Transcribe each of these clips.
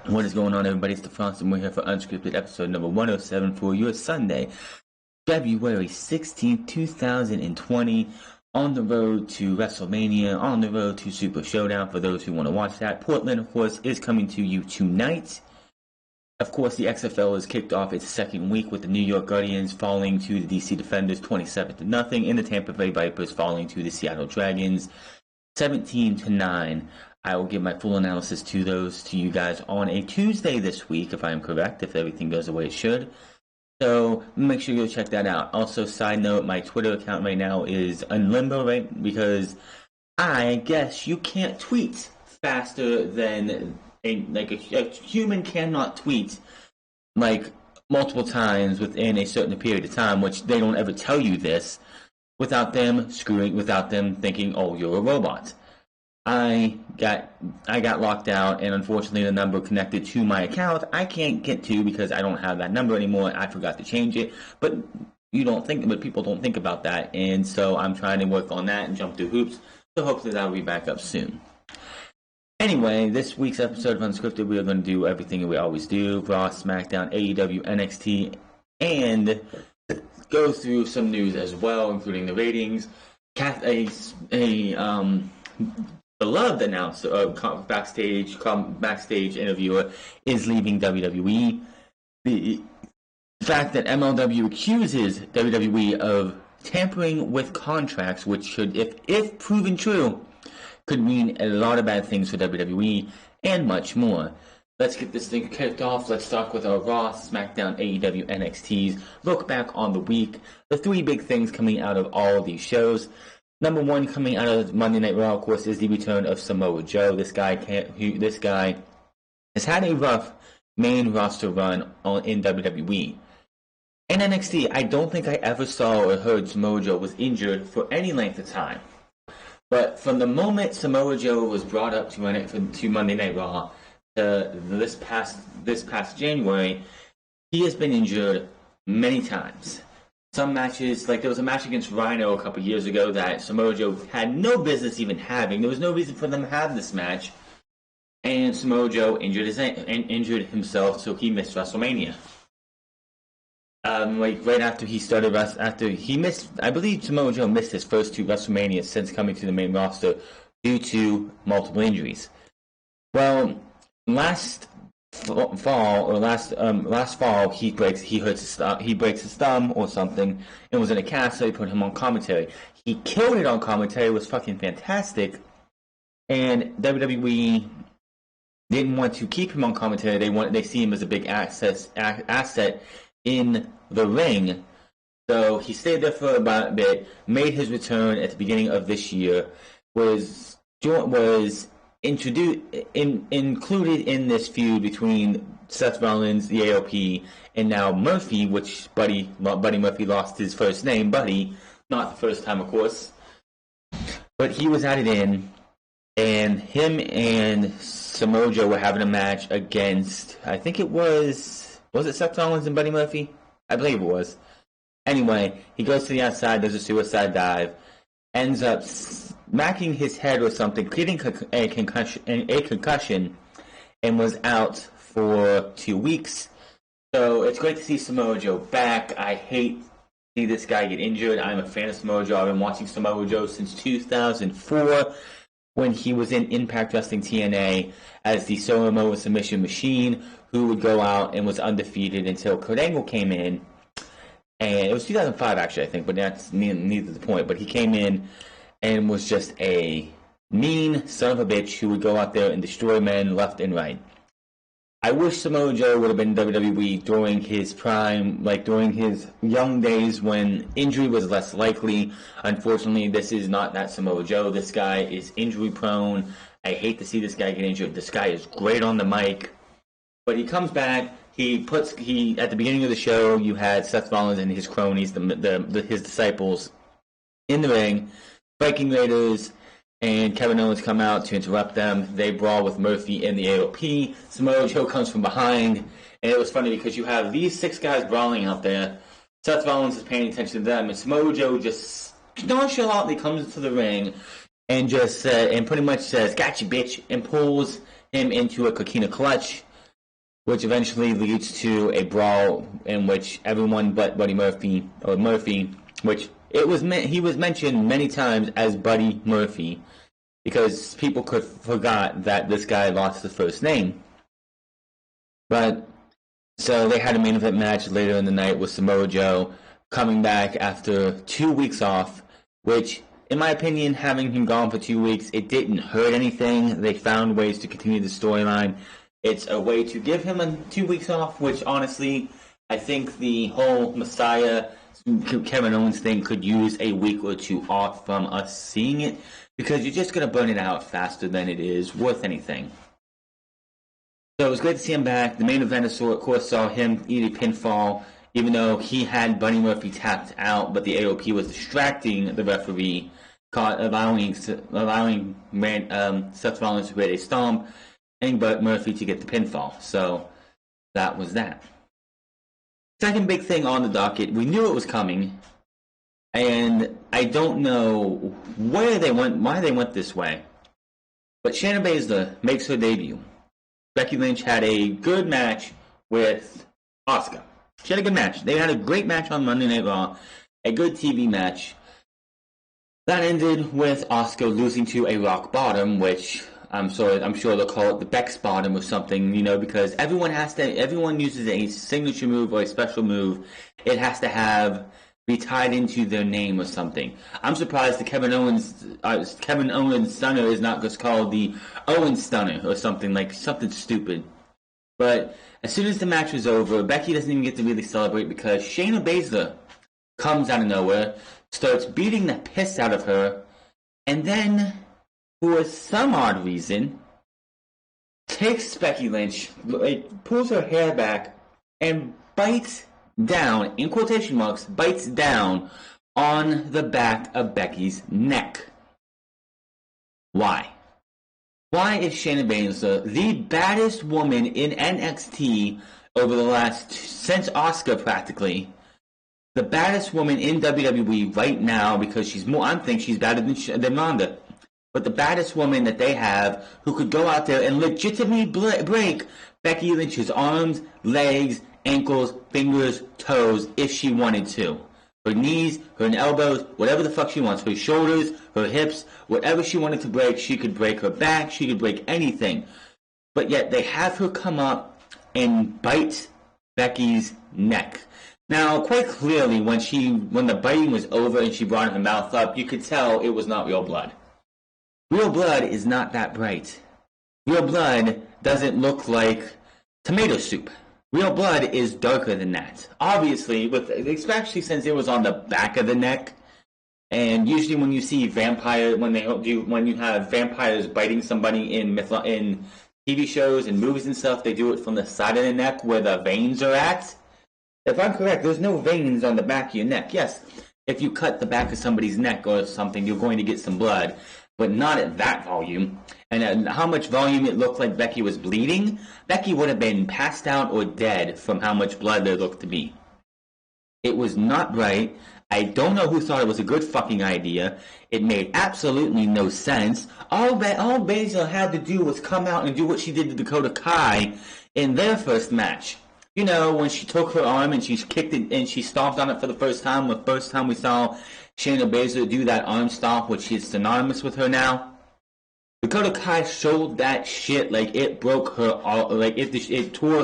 What is going on, everybody? It's the Frost, and we're here for Unscripted episode number 107 for your Sunday, February 16th, 2020. On the road to WrestleMania, on the road to Super Showdown for those who want to watch that. Portland, of course, is coming to you tonight. Of course, the XFL has kicked off its second week with the New York Guardians falling to the DC Defenders 27-0, and the Tampa Bay Vipers falling to the Seattle Dragons 17-9. I will give my full analysis to those to you guys on a Tuesday this week, if I am correct, if everything goes the way it should. So make sure you go check that out. Also, side note, my Twitter account right now is unlimbo, right? Because I guess you can't tweet faster than a human cannot tweet like multiple times within a certain period of time, which they don't ever tell you this without them thinking, oh, you're a robot. I got locked out, and unfortunately the number connected to my account I can't get to because I don't have that number anymore. I forgot to change it, but people don't think about that, and so I'm trying to work on that and jump through hoops, so hopefully that'll be back up soon. Anyway, this week's episode of Unscripted, we are going to do everything we always do: Raw, SmackDown, AEW, NXT, and go through some news as well, including the ratings. Beloved announcer, backstage interviewer, is leaving WWE. The fact that MLW accuses WWE of tampering with contracts, which should, if proven true, could mean a lot of bad things for WWE and much more. Let's get this thing kicked off. Let's start with our Raw, SmackDown, AEW, NXTs. Look back on the week. The three big things coming out of all of these shows. Number one, coming out of Monday Night Raw, of course, is the return of Samoa Joe. This guy has had a rough main roster run in WWE. In NXT, I don't think I ever saw or heard Samoa Joe was injured for any length of time. But from the moment Samoa Joe was brought up to Monday Night Raw to this past January, he has been injured many times. Some matches, like there was a match against Rhino a couple years ago that Samoa Joe had no business even having. There was no reason for them to have this match, and Samoa Joe injured himself, so he missed WrestleMania. Right after he missed, I believe Samoa Joe missed his first two WrestleManias since coming to the main roster due to multiple injuries. Well, last fall he breaks his thumb or something and was in a cast, so they put him on commentary. He killed it on commentary. It was fucking fantastic, and WWE didn't want to keep him on commentary. They see him as a big asset in the ring, so he stayed there for about a bit, made his return at the beginning of this year, was included in this feud between Seth Rollins, the AOP, and now Murphy, which Buddy Murphy lost his first name, Buddy, not the first time, of course, but he was added in, and him and Samoa Joe were having a match against, I think it was it Seth Rollins and Buddy Murphy? I believe it was. Anyway, he goes to the outside, does a suicide dive, ends up smacking his head or something, getting a concussion, and was out for 2 weeks. So it's great to see Samoa Joe back. I hate to see this guy get injured. I'm a fan of Samoa Joe. I've been watching Samoa Joe since 2004 when he was in Impact Wrestling TNA as the Samoa Submission Machine, who would go out and was undefeated until Kurt Angle came in. And it was 2005, actually, I think, but that's neither the point. But he came in and was just a mean son of a bitch who would go out there and destroy men left and right. I wish Samoa Joe would have been WWE during his prime, like during his young days when injury was less likely. Unfortunately, this is not that Samoa Joe. This guy is injury prone. I hate to see this guy get injured. This guy is great on the mic. But he comes back. At the beginning of the show, you had Seth Rollins and his cronies, his disciples, in the ring. Viking Raiders and Kevin Owens come out to interrupt them. They brawl with Murphy and the AOP. Samoa Joe comes from behind, and it was funny because you have these 6 guys brawling out there. Seth Rollins is paying attention to them, and Samoa Joe just nonchalantly comes into the ring and just and pretty much says, "Gotcha, bitch," and pulls him into a coquina clutch. which eventually leads to a brawl in which everyone but Buddy Murphy, which he was mentioned many times as Buddy Murphy, because people forgot that this guy lost his first name. But so they had a main event match later in the night with Samoa Joe coming back after 2 weeks off, which, in my opinion, having him gone for 2 weeks, it didn't hurt anything. They found ways to continue the storyline. It's a way to give him 2 weeks off, which honestly, I think the whole Messiah Kevin Owens thing could use a week or two off from us seeing it, because you're just going to burn it out faster than it is worth anything. So it was great to see him back. The main event, of course, saw him eat a pinfall, even though he had Buddy Murphy tapped out, but the AOP was distracting the referee, allowing Seth Rollins to create a stomp, and Murphy to get the pinfall. So that was that. Second big thing on the docket, we knew it was coming, and I don't know why they went this way. But Shayna Baszler makes her debut. Becky Lynch had a good match with Asuka. She had a good match. They had a great match on Monday Night Raw, a good TV match. That ended with Asuka losing to a rock bottom, which I'm sure they'll call it the Beck's bottom or something, because everyone uses a signature move or a special move. It has to be tied into their name or something. I'm surprised the Kevin Owens Stunner is not just called the Owens Stunner or something stupid. But as soon as the match was over, Becky doesn't even get to really celebrate, because Shayna Baszler comes out of nowhere, starts beating the piss out of her, and then, for some odd reason, takes Becky Lynch, pulls her hair back, and bites down, in quotation marks, bites down on the back of Becky's neck. Why? Why is Shayna Baszler the baddest woman in NXT since Asuka practically, the baddest woman in WWE right now, because I think she's better than Ronda, but the baddest woman that they have, who could go out there and legitimately break Becky Lynch's arms, legs, ankles, fingers, toes, if she wanted to. Her knees, her elbows, whatever the fuck she wants. Her shoulders, her hips, whatever she wanted to break, she could break her back, she could break anything. But yet they have her come up and bite Becky's neck. Now, quite clearly, when the biting was over and she brought her mouth up, you could tell it was not real blood. Real blood is not that bright. Real blood doesn't look like tomato soup. Real blood is darker than that. Obviously, especially since it was on the back of the neck. And usually when you see when you have vampires biting somebody in TV shows and movies and stuff, they do it from the side of the neck where the veins are at. If I'm correct, there's no veins on the back of your neck. Yes, if you cut the back of somebody's neck or something, you're going to get some blood, but not at that volume. And how much volume it looked like Becky was bleeding, Becky would have been passed out or dead from how much blood there looked to be. It was not right. I don't know who thought it was a good fucking idea. It made absolutely no sense. All Baszler had to do was come out and do what she did to Dakota Kai in their first match. When she took her arm and she kicked it and she stomped on it for the first time. The first time we saw Shayna Baszler do that arm stomp, which is synonymous with her now. Dakota Kai showed that shit like it broke her, like it tore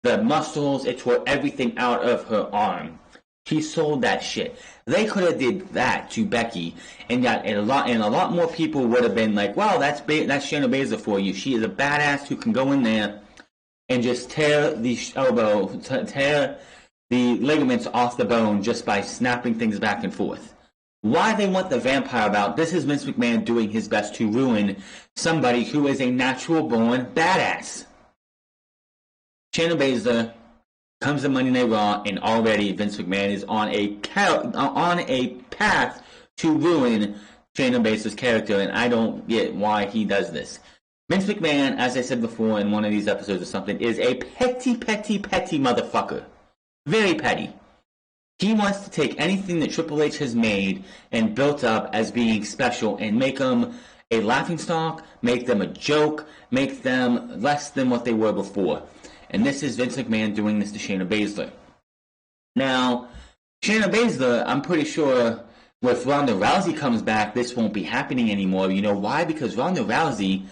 the muscles, it tore everything out of her arm. She sold that shit. They could have did that to Becky, and a lot more people would have been like, "Wow, that's Shayna Baszler for you. She is a badass who can go in there and just tear the ligaments off the bone just by snapping things back and forth." Why they want the vampire out? This is Vince McMahon doing his best to ruin somebody who is a natural-born badass. Shayna Baszler comes to Monday Night Raw, and already Vince McMahon is on a path to ruin Shayna Baszler's character, and I don't get why he does this. Vince McMahon, as I said before in one of these episodes or something, is a petty motherfucker. Very petty. He wants to take anything that Triple H has made and built up as being special and make them a laughingstock, make them a joke, make them less than what they were before. And this is Vince McMahon doing this to Shayna Baszler. Now, Shayna Baszler, I'm pretty sure if Ronda Rousey comes back, this won't be happening anymore. You know why? Because Ronda Rousey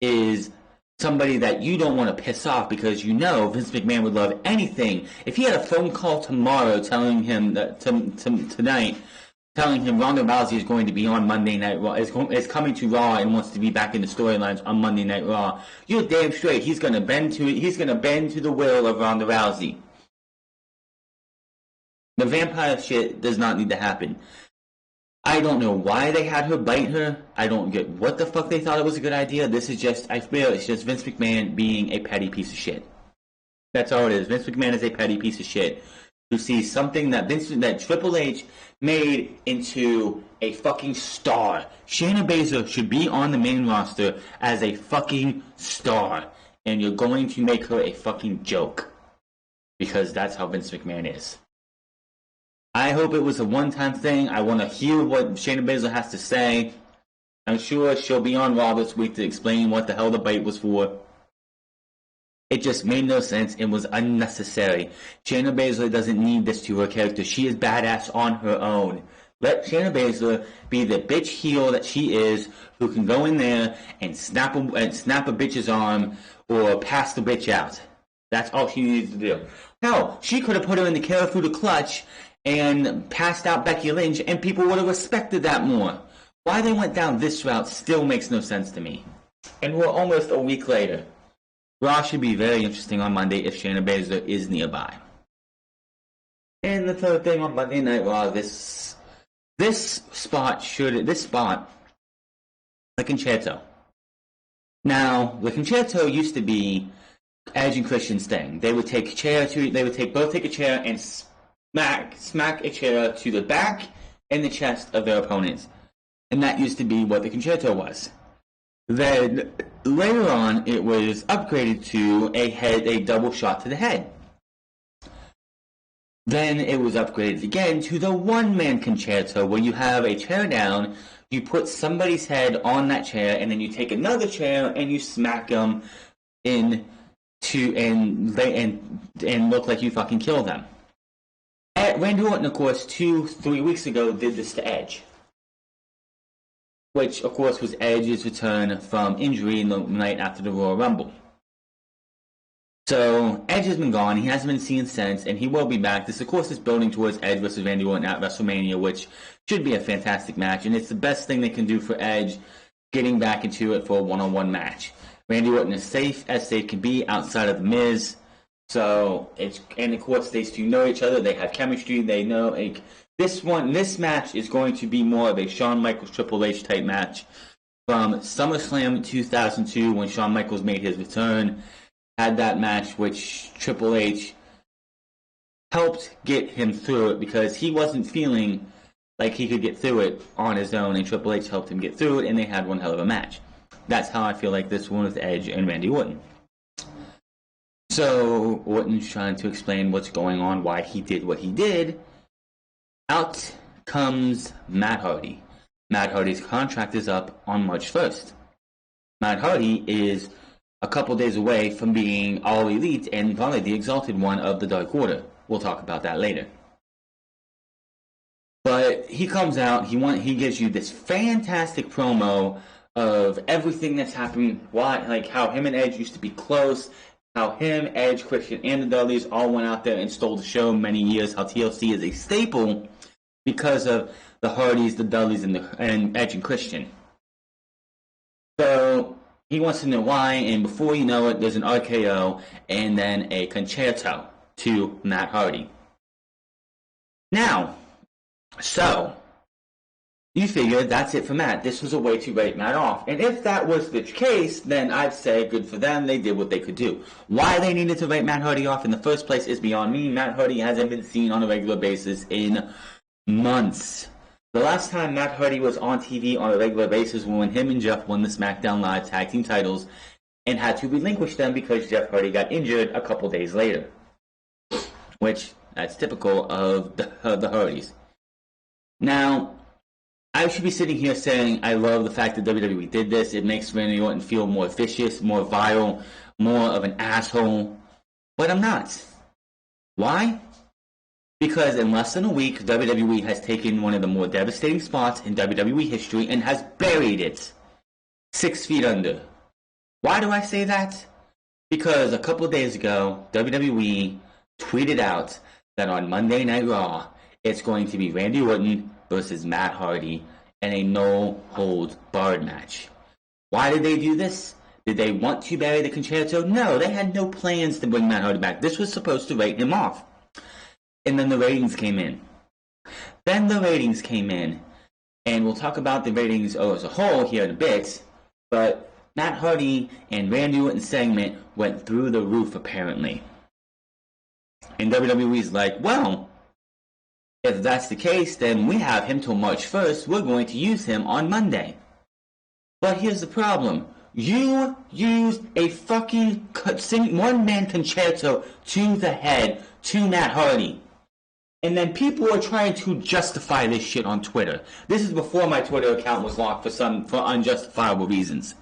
is somebody that you don't want to piss off, because you know Vince McMahon would love anything. If he had a phone call tomorrow telling him that tonight, telling him Ronda Rousey is going to be on Monday Night Raw, is coming to Raw and wants to be back in the storylines on Monday Night Raw, you're damn straight he's going to bend to it. He's going to bend to the will of Ronda Rousey. The vampire shit does not need to happen. I don't know why they had her bite her. I don't get what the fuck they thought it was a good idea. This is just, I feel it's just Vince McMahon being a petty piece of shit. That's all it is. Vince McMahon is a petty piece of shit who sees something that Triple H made into a fucking star. Shayna Baszler should be on the main roster as a fucking star. And you're going to make her a fucking joke. Because that's how Vince McMahon is. I hope it was a one-time thing. I want to hear what Shayna Baszler has to say. I'm sure she'll be on Raw this week to explain what the hell the bite was for. It just made no sense. It was unnecessary. Shayna Baszler doesn't need this to her character. She is badass on her own. Let Shayna Baszler be the bitch heel that she is, who can go in there and snap a bitch's arm or pass the bitch out. That's all she needs to do. Hell, she could have put her in the Karafuda clutch and passed out Becky Lynch, and people would have respected that more. Why they went down this route still makes no sense to me. And we're almost a week later. Raw should be very interesting on Monday if Shayna Baszler is nearby. And the third thing on Monday Night Raw, this spot, the Conchairto. Now, the Conchairto used to be Edge and Christian's thing. They would take a chair both take a chair and smack a chair to the back and the chest of their opponents. And that used to be what the Conchairto was. Then, later on, it was upgraded to a double shot to the head. Then it was upgraded again to the one-man Conchairto, where you have a chair down, you put somebody's head on that chair, and then you take another chair and you smack them and look like you fucking kill them. Randy Orton, of course, 2-3 weeks ago did this to Edge. Which, of course, was Edge's return from injury in the night after the Royal Rumble. So, Edge has been gone, he hasn't been seen since, and he will be back. This, of course, is building towards Edge versus Randy Orton at WrestleMania, which should be a fantastic match, and it's the best thing they can do for Edge, getting back into it for a one-on-one match. Randy Orton is safe as safe can be outside of The Miz. So, and of course, these two know each other, they have chemistry, they know, this match is going to be more of a Shawn Michaels Triple H type match from SummerSlam 2002 when Shawn Michaels made his return, had that match which Triple H helped get him through it because he wasn't feeling like he could get through it on his own, and Triple H helped him get through it, and they had one hell of a match. That's how I feel like this one with Edge and Randy Orton. So, Orton's trying to explain what's going on, why he did what he did. Out comes Matt Hardy. Matt Hardy's contract is up on March 1st. Matt Hardy is a couple days away from being All Elite and probably the Exalted One of the Dark Order. We'll talk about that later. But he comes out, he gives you this fantastic promo of everything that's happened, how him and Edge used to be close, how him, Edge, Christian, and the Dudleys all went out there and stole the show many years, how TLC is a staple because of the Hardys, the Dudleys, and Edge and Christian. So, he wants to know why, and before you know it, there's an RKO, and then a Conchairto to Matt Hardy. Now, so, you figure that's it for Matt. This was a way to write Matt off. And if that was the case, then I'd say good for them. They did what they could do. Why they needed to write Matt Hardy off in the first place is beyond me. Matt Hardy hasn't been seen on a regular basis in months. The last time Matt Hardy was on TV on a regular basis was when him and Jeff won the SmackDown Live Tag Team titles and had to relinquish them because Jeff Hardy got injured a couple days later. Which, that's typical of the Hardys. Now, I should be sitting here saying I love the fact that WWE did this. It makes Randy Orton feel more vicious, more vile, more of an asshole. But I'm not. Why? Because in less than a week, WWE has taken one of the more devastating spots in WWE history and has buried it 6 feet under. Why do I say that? Because a couple of days ago, WWE tweeted out that on Monday Night Raw, it's going to be Randy Orton versus Matt Hardy in a no-holds-barred match. Why did they do this? Did they want to bury the Conchairto? No, they had no plans to bring Matt Hardy back. This was supposed to write him off. And then the ratings came in. And we'll talk about the ratings as a whole here in a bit, but Matt Hardy and Randy Orton's segment went through the roof, apparently. And WWE's like, well, if that's the case, then we have him till March 1st. We're going to use him on Monday. But here's the problem. You used a fucking one-man Conchairto to the head to Matt Hardy. And then people are trying to justify this shit on Twitter. This is before my Twitter account was locked for unjustifiable reasons.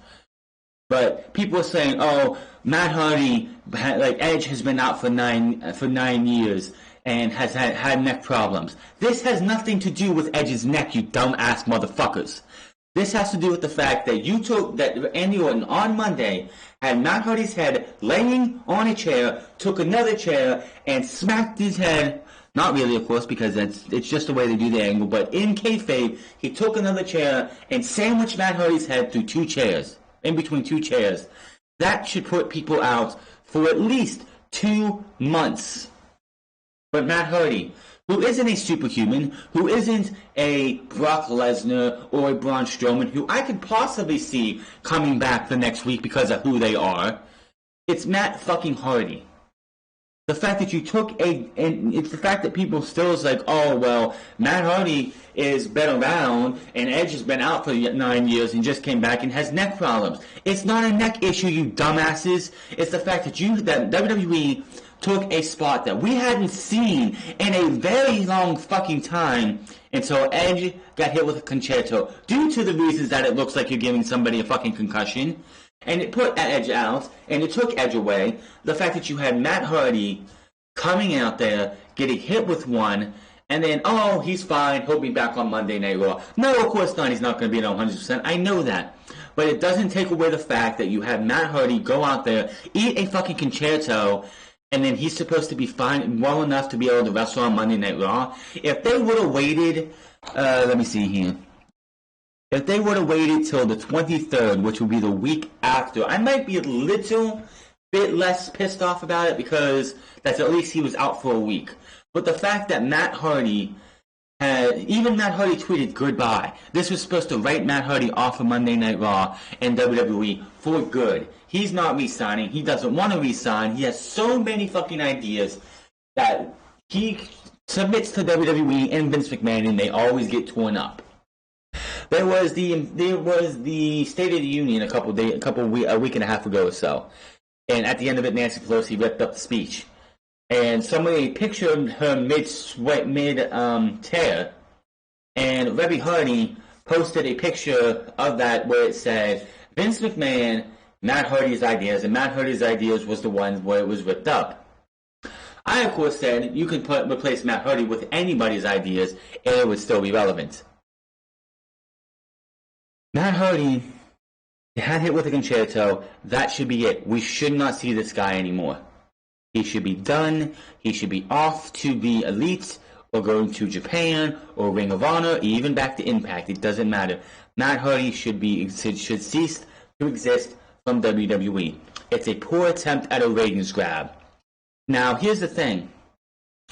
But people are saying, oh, Matt Hardy, like Edge has been out for nine years and has had neck problems. This has nothing to do with Edge's neck, you dumbass motherfuckers. This has to do with the fact that Randy Orton on Monday had Matt Hardy's head laying on a chair, took another chair, and smacked his head. Not really, of course, because it's just the way they do the angle, but in kayfabe, he took another chair and sandwiched Matt Hardy's head through 2 chairs, in between 2 chairs. That should put people out for at least 2 months. But Matt Hardy, who isn't a superhuman, who isn't a Brock Lesnar or a Braun Strowman, who I could possibly see coming back the next week because of who they are, it's Matt fucking Hardy. The fact that you took and it's the fact that people still is like, oh, well, Matt Hardy is been around and Edge has been out for 9 years and just came back and has neck problems. It's not a neck issue, you dumbasses. It's the fact that WWE took a spot that we hadn't seen in a very long fucking time until Edge got hit with a Conchairto due to the reasons that it looks like you're giving somebody a fucking concussion. And it put Edge out, and it took Edge away. The fact that you had Matt Hardy coming out there, getting hit with one, and then, oh, he's fine, he'll be back on Monday Night Raw. No, of course not, he's not going to be at 100%. I know that. But it doesn't take away the fact that you had Matt Hardy go out there, eat a fucking Conchairto, and then he's supposed to be fine, well enough to be able to wrestle on Monday Night Raw. If they would have waited, let me see here. If they would have waited till the 23rd, which would be the week after, I might be a little bit less pissed off about it because that's at least he was out for a week. But the fact that Matt Hardy even Matt Hardy tweeted goodbye. This was supposed to write Matt Hardy off of Monday Night Raw and WWE for good. He's not re-signing. He doesn't want to re-sign. He has so many fucking ideas that he submits to WWE and Vince McMahon, and they always get torn up. There was the State of the Union a week and a half ago or so, and at the end of it, Nancy Pelosi ripped up the speech, and somebody pictured her mid tear, and Rebby Hardy posted a picture of that where it said Vince McMahon, Matt Hardy's ideas, and Matt Hardy's ideas was the one where it was ripped up. I of course said you could replace Matt Hardy with anybody's ideas, and it would still be relevant. Matt Hardy had hit with a Conchairto. That should be it. We should not see this guy anymore. He should be done. He should be off to the Elite or going to Japan or Ring of Honor, even back to Impact. It doesn't matter. Matt Hardy should cease to exist from WWE. It's a poor attempt at a ratings grab. Now, here's the thing.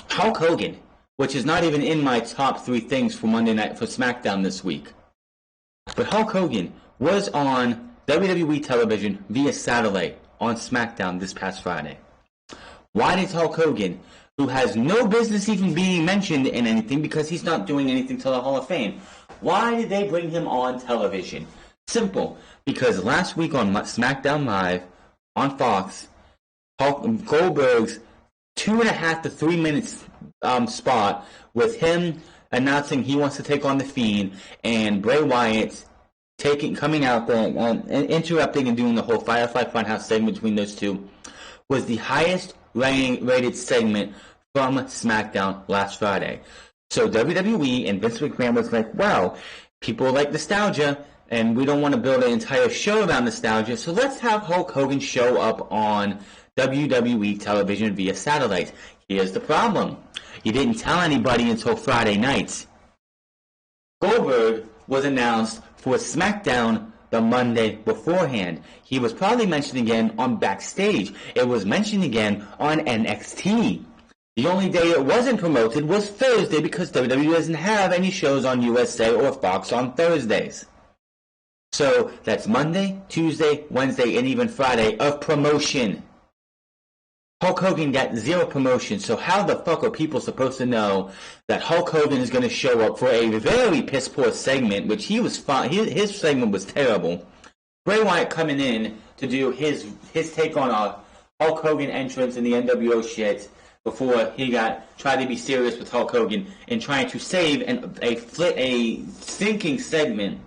Hulk Hogan, which is not even in my top 3 things for Monday Night for SmackDown this week. But Hulk Hogan was on WWE television via satellite on SmackDown this past Friday. Why did Hulk Hogan, who has no business even being mentioned in anything because he's not doing anything to the Hall of Fame, why did they bring him on television? Simple. Because last week on SmackDown Live on Fox, Goldberg's 2.5 to 3 minutes spot with him announcing he wants to take on The Fiend, and Bray Wyatt coming out there and interrupting and doing the whole Firefly Funhouse segment between those two, was the highest rated segment from SmackDown last Friday. So WWE and Vince McMahon was like, well, people like nostalgia, and we don't want to build an entire show around nostalgia, so let's have Hulk Hogan show up on WWE television via satellite. Here's the problem. You didn't tell anybody until Friday night. Goldberg was announced for SmackDown the Monday beforehand. He was probably mentioned again on Backstage. It was mentioned again on NXT. The only day it wasn't promoted was Thursday because WWE doesn't have any shows on USA or Fox on Thursdays. So that's Monday, Tuesday, Wednesday, and even Friday of promotion. Hulk Hogan got zero promotion, so how the fuck are people supposed to know that Hulk Hogan is going to show up for a very piss-poor segment, which he was fine. His segment was terrible. Bray Wyatt coming in to do his take on a Hulk Hogan entrance in the NWO shit before he tried to be serious with Hulk Hogan and trying to save a sinking segment.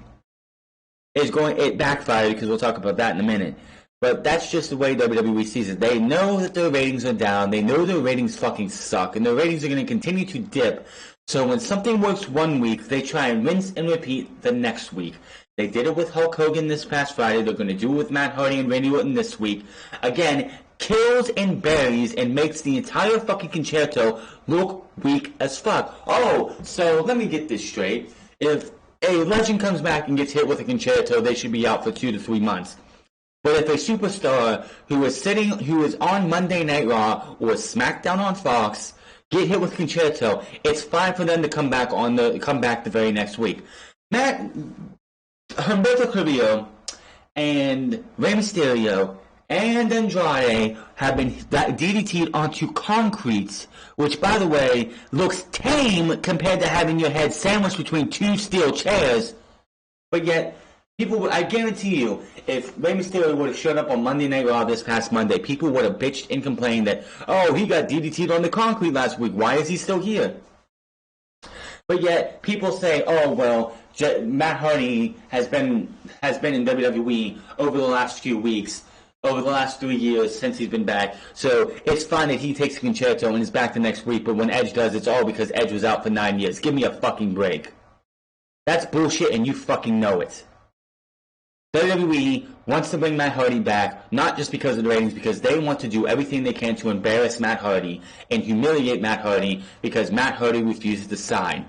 It backfired because we'll talk about that in a minute. But that's just the way WWE sees it. They know that their ratings are down. They know their ratings fucking suck. And their ratings are going to continue to dip. So when something works one week, they try and rinse and repeat the next week. They did it with Hulk Hogan this past Friday. They're going to do it with Matt Hardy and Randy Orton this week. Again, kills and buries and makes the entire fucking Conchairto look weak as fuck. Oh, so let me get this straight. If a legend comes back and gets hit with a Conchairto, they should be out for 2 to 3 months. But if a superstar who is on Monday Night Raw or SmackDown on Fox get hit with Conchairto, it's fine for them to come back the very next week. Humberto Carrillo and Rey Mysterio and Andrade have been DDT'd onto concrete, which, by the way, looks tame compared to having your head sandwiched between 2 steel chairs. But yet, I guarantee you, if Rey Mysterio would have showed up on Monday Night Raw this past Monday, people would have bitched and complained that, oh, he got DDT'd on the concrete last week. Why is he still here? But yet, people say, oh, well, Matt Hardy has been in WWE over the last few weeks, over the last 3 years since he's been back. So it's fine that he takes a Conchairto and is back the next week, but when Edge does, it's all because Edge was out for 9 years. Give me a fucking break. That's bullshit, and you fucking know it. WWE wants to bring Matt Hardy back, not just because of the ratings, because they want to do everything they can to embarrass Matt Hardy and humiliate Matt Hardy because Matt Hardy refuses to sign.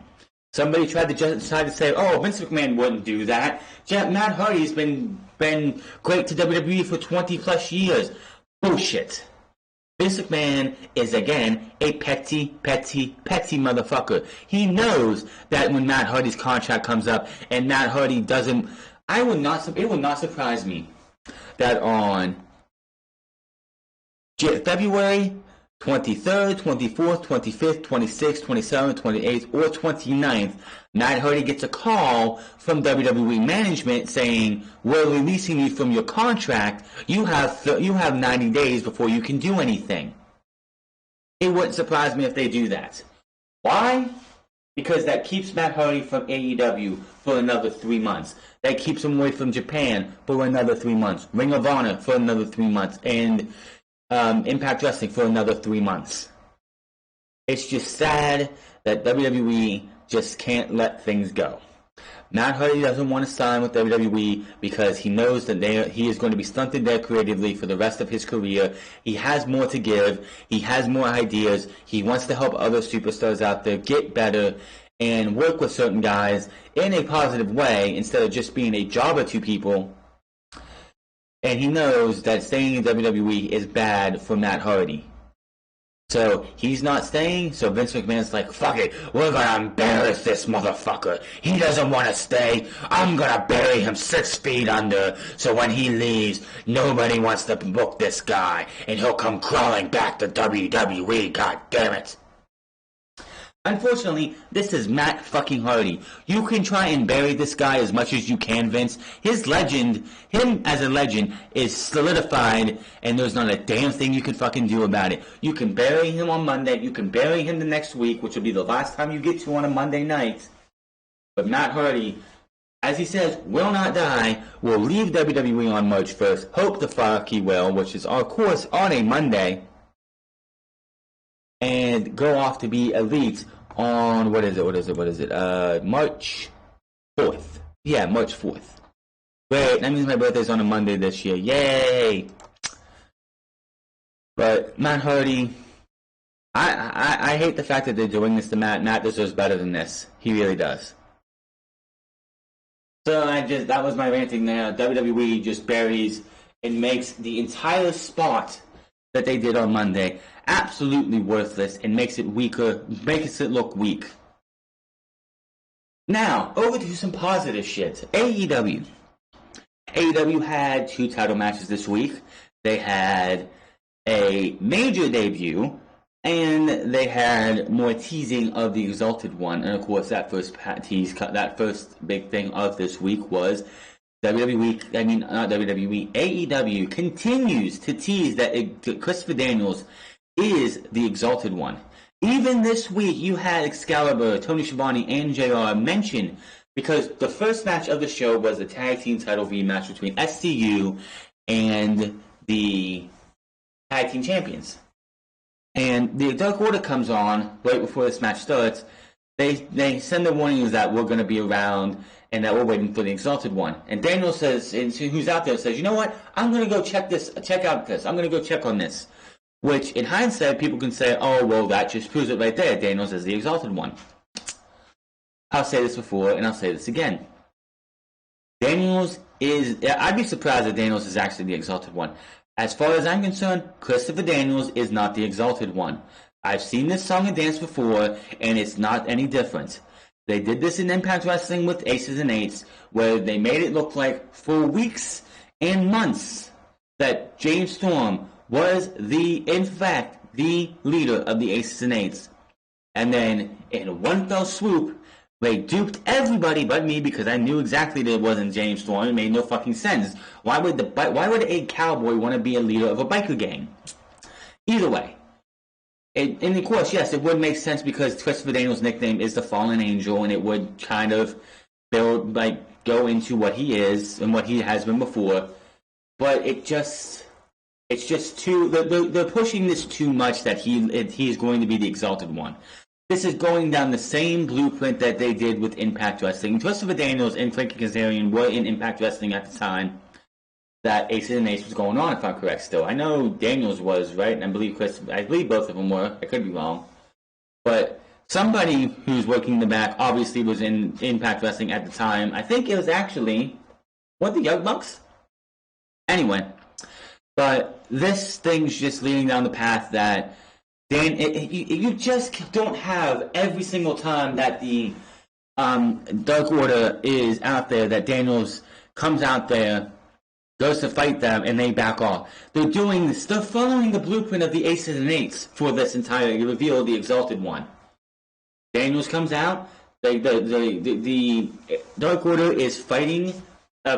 Somebody tried to say, oh, Vince McMahon wouldn't do that. Matt Hardy's been great to WWE for 20 plus years. Bullshit. Vince McMahon is, again, a petty motherfucker. He knows that when Matt Hardy's contract comes up and Matt Hardy doesn't... It would not surprise me that on February 23rd, 24th, 25th, 26th, 27th, 28th, or 29th, Matt Hardy gets a call from WWE management saying, we're releasing you from your contract. You have 90 days before you can do anything. It wouldn't surprise me if they do that. Why? Because that keeps Matt Hardy from AEW for another 3 months. That keeps him away from Japan for another 3 months. Ring of Honor for another 3 months. And Impact Wrestling for another 3 months. It's just sad that WWE just can't let things go. Matt Hardy doesn't want to sign with WWE because he knows that he is going to be stunted there creatively for the rest of his career. He has more to give. He has more ideas. He wants to help other superstars out there get better and work with certain guys in a positive way instead of just being a jobber to people. And he knows that staying in WWE is bad for Matt Hardy. So he's not staying, so Vince McMahon's like, fuck it, we're gonna embarrass this motherfucker. He doesn't want to stay. I'm gonna bury him 6 feet under, so when he leaves, nobody wants to book this guy, and he'll come crawling back to WWE, god damn it. Unfortunately, this is Matt fucking Hardy. You can try and bury this guy as much as you can, Vince. His legend, him as a legend, is solidified, and there's not a damn thing you can fucking do about it. You can bury him on Monday, you can bury him the next week, which will be the last time you get to on a Monday night. But Matt Hardy, as he says, will not die, will leave WWE on March 1st. Hope the fuck he will, which is, of course, on a Monday. And go off to be Elite on, March 4th. Yeah, March 4th. Great, that means my birthday's on a Monday this year. Yay! But Matt Hardy, I hate the fact that they're doing this to Matt. Matt deserves better than this. He really does. So that was my ranting there. WWE just buries and makes the entire spot that they did on Monday absolutely worthless and makes it weaker, makes it look weak. Now, over to some positive shit. AEW. AEW had 2 title matches this week. They had a major debut, and they had more teasing of the Exalted One. And of course, that first big thing of this week was AEW continues to tease that Christopher Daniels is the Exalted One. Even this week, you had Excalibur, Tony Schiavone, and JR mentioned, because the first match of the show was the tag team title rematch between SCU and the tag team champions. And the Dark Order comes on right before this match starts. They send the warnings that we're going to be around and that we're waiting for the Exalted One. And Daniel says, and who's out there, says, you know what? I'm going to go check out this. I'm going to go check on this. Which, in hindsight, people can say, oh, well, that just proves it right there. Daniels is the Exalted One. I'll say this before, and I'll say this again. I'd be surprised if Daniels is actually the Exalted One. As far as I'm concerned, Christopher Daniels is not the Exalted One. I've seen this song and dance before, and it's not any different. They did this in Impact Wrestling with Aces and Eights, where they made it look like, for weeks and months, that James Storm was in fact, the leader of the Aces and Eights. And then, in one fell swoop, they duped everybody but me because I knew exactly that it wasn't James Storm. It made no fucking sense. Why would a cowboy want to be a leader of a biker gang? Either way. And of course, yes, it would make sense because Christopher Daniels' nickname is the Fallen Angel, and it would kind of go into what he is and what he has been before. But it's just too. They're pushing this too much that he is going to be the Exalted One. This is going down the same blueprint that they did with Impact Wrestling. Christopher Daniels and Frankie Kazarian were in Impact Wrestling at the time that Aces and Eights was going on, if I'm correct still. I know Daniels was, right? And I believe both of them were. I could be wrong. But somebody who's working in the back obviously was in Impact Wrestling at the time. I think it was actually, the Young Bucks? Anyway. But this thing's just leading down the path that you just don't have every single time that the Dark Order is out there, that Daniels comes out there, goes to fight them, and they back off. They're doing this. They're following the blueprint of the Aces and Eights for this entire reveal of the Exalted One. Daniels comes out. The Dark Order is fighting,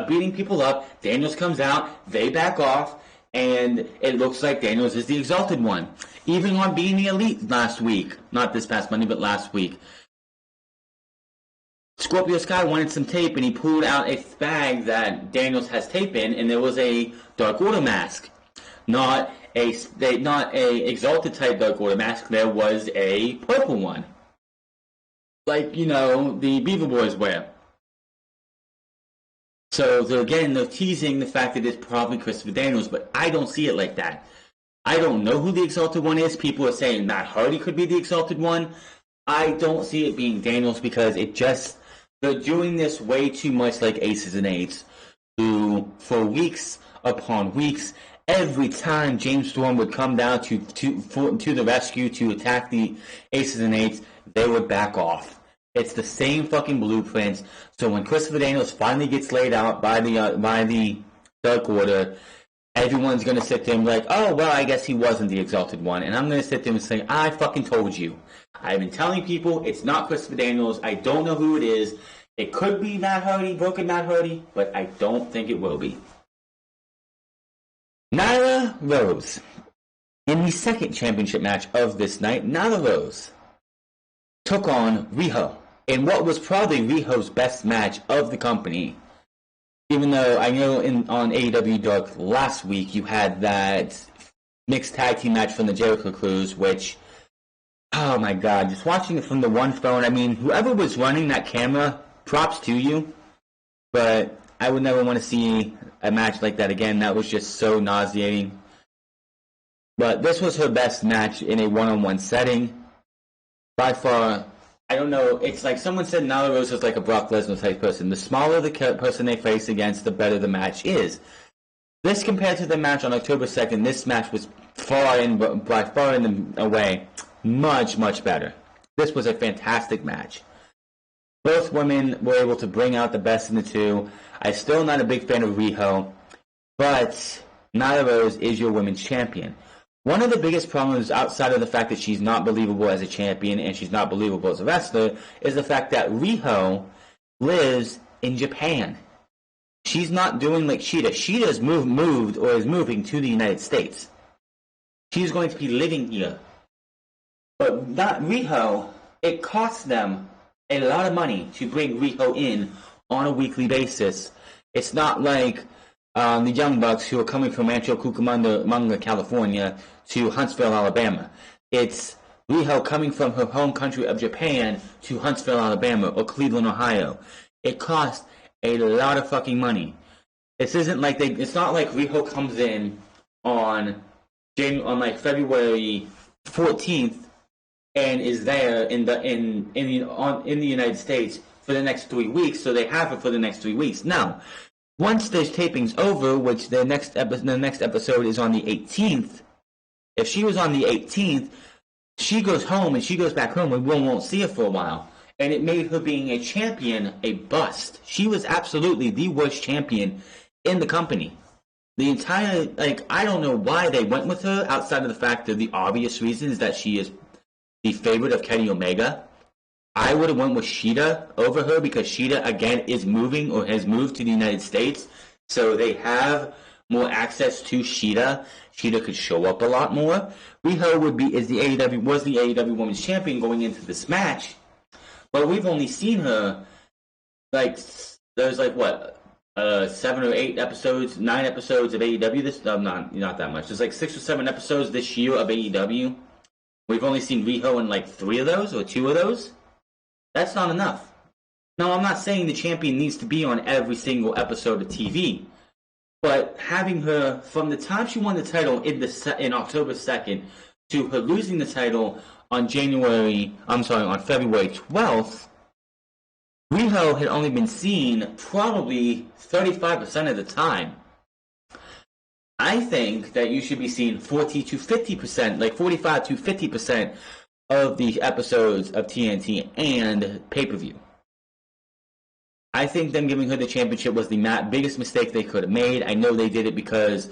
beating people up. Daniels comes out. They back off. And it looks like Daniels is the Exalted One. Even on Being the Elite last week. Not this past Monday, but last week. Scorpio Sky wanted some tape, and he pulled out a bag that Daniels has tape in, and there was a Dark Order mask. Not a Exalted type Dark Order mask. There was a purple one. Like, the Beaver Boys wear. So, they're teasing the fact that it's probably Christopher Daniels, but I don't see it like that. I don't know who the Exalted One is. People are saying Matt Hardy could be the Exalted One. I don't see it being Daniels because they're doing this way too much like Aces and Eights, who, for weeks upon weeks, every time James Storm would come down to the rescue to attack the Aces and Eights, they would back off. It's the same fucking blueprint. So when Christopher Daniels finally gets laid out by the Dark Order, everyone's going to sit there and be like, oh, well, I guess he wasn't the Exalted One. And I'm going to sit there and say, I fucking told you. I've been telling people it's not Christopher Daniels. I don't know who it is. It could be Matt Hardy, broken Matt Hardy, but I don't think it will be. Nyla Rose. In the second championship match of this night, Nyla Rose took on Riho in what was probably Riho's best match of the company. Even though I know on AEW Dark last week you had that mixed tag team match from the Jericho Cruise, which, oh my god, just watching it from the one phone, I mean, whoever was running that camera, props to you, but I would never want to see a match like that again. That was just so nauseating. But this was her best match in a one-on-one setting. By far, I don't know, it's like someone said Nyla Rose is like a Brock Lesnar type person. The smaller the person they face against, the better the match is. This compared to the match on October 2nd, this match was by far and away much, much better. This was a fantastic match. Both women were able to bring out the best in the two. I'm still not a big fan of Riho, but Nyla Rose is your women's champion. One of the biggest problems outside of the fact that she's not believable as a champion and she's not believable as a wrestler is the fact that Riho lives in Japan. She's not doing like Shida. Shida's moved or is moving to the United States. She's going to be living here. But not Riho. It costs them a lot of money to bring Riho in on a weekly basis. It's not like the Young Bucks who are coming from Rancho Cucamonga, California to Huntsville, Alabama. It's Riho coming from her home country of Japan to Huntsville, Alabama, or Cleveland, Ohio. It costs a lot of fucking money. This isn't like it's not like Riho comes in on like February 14th and is there in the United States for the next 3 weeks, so they have her for the next 3 weeks. No. Once this taping's over, which the next episode is on the 18th, if she was on the 18th, she goes home and she goes back home and we won't see her for a while. And it made her being a champion a bust. She was absolutely the worst champion in the company. The entire, I don't know why they went with her outside of the fact of the obvious reasons that she is the favorite of Kenny Omega. I would have went with Shida over her because Shida, again, is moving or has moved to the United States. So they have more access to Shida. Shida could show up a lot more. Riho was the AEW Women's Champion going into this match. But we've only seen her, there's 7 or 8 episodes, 9 episodes of AEW. Not that much. There's 6 or 7 episodes this year of AEW. We've only seen Riho in 3 of those or 2 of those. That's not enough. Now, I'm not saying the champion needs to be on every single episode of TV, but having her from the time she won the title in October 2nd to her losing the title on February 12th, Riho had only been seen probably 35% of the time. I think that you should be seeing 40 to 50%, 45 to 50% of the episodes of TNT and pay-per-view. I think them giving her the championship was the biggest mistake they could have made. I know they did it because,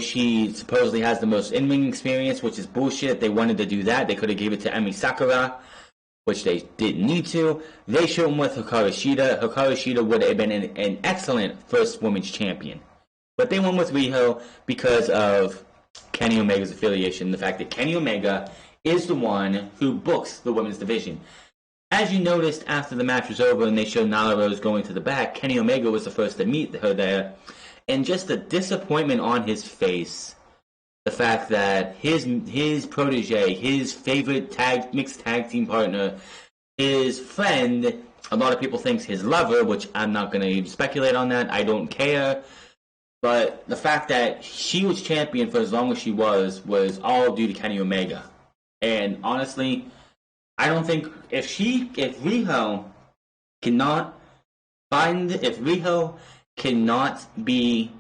she supposedly has the most in-ring experience, which is bullshit. They wanted to do that. They could have gave it to Emi Sakura, which they didn't need to. They should have went with Hikaru Shida. Hikaru Shida would have been an excellent first women's champion. But they went with Riho because of Kenny Omega's affiliation, the fact that Kenny Omega is the one who books the women's division. As you noticed after the match was over and they showed Nyla Rose going to the back, Kenny Omega was the first to meet her there. And just the disappointment on his face, the fact that his protege, his favorite mixed tag team partner, his friend, a lot of people think his lover, which I'm not going to speculate on that, I don't care. But the fact that she was champion for as long as she was all due to Kenny Omega. And honestly, I don't think if Riho cannot be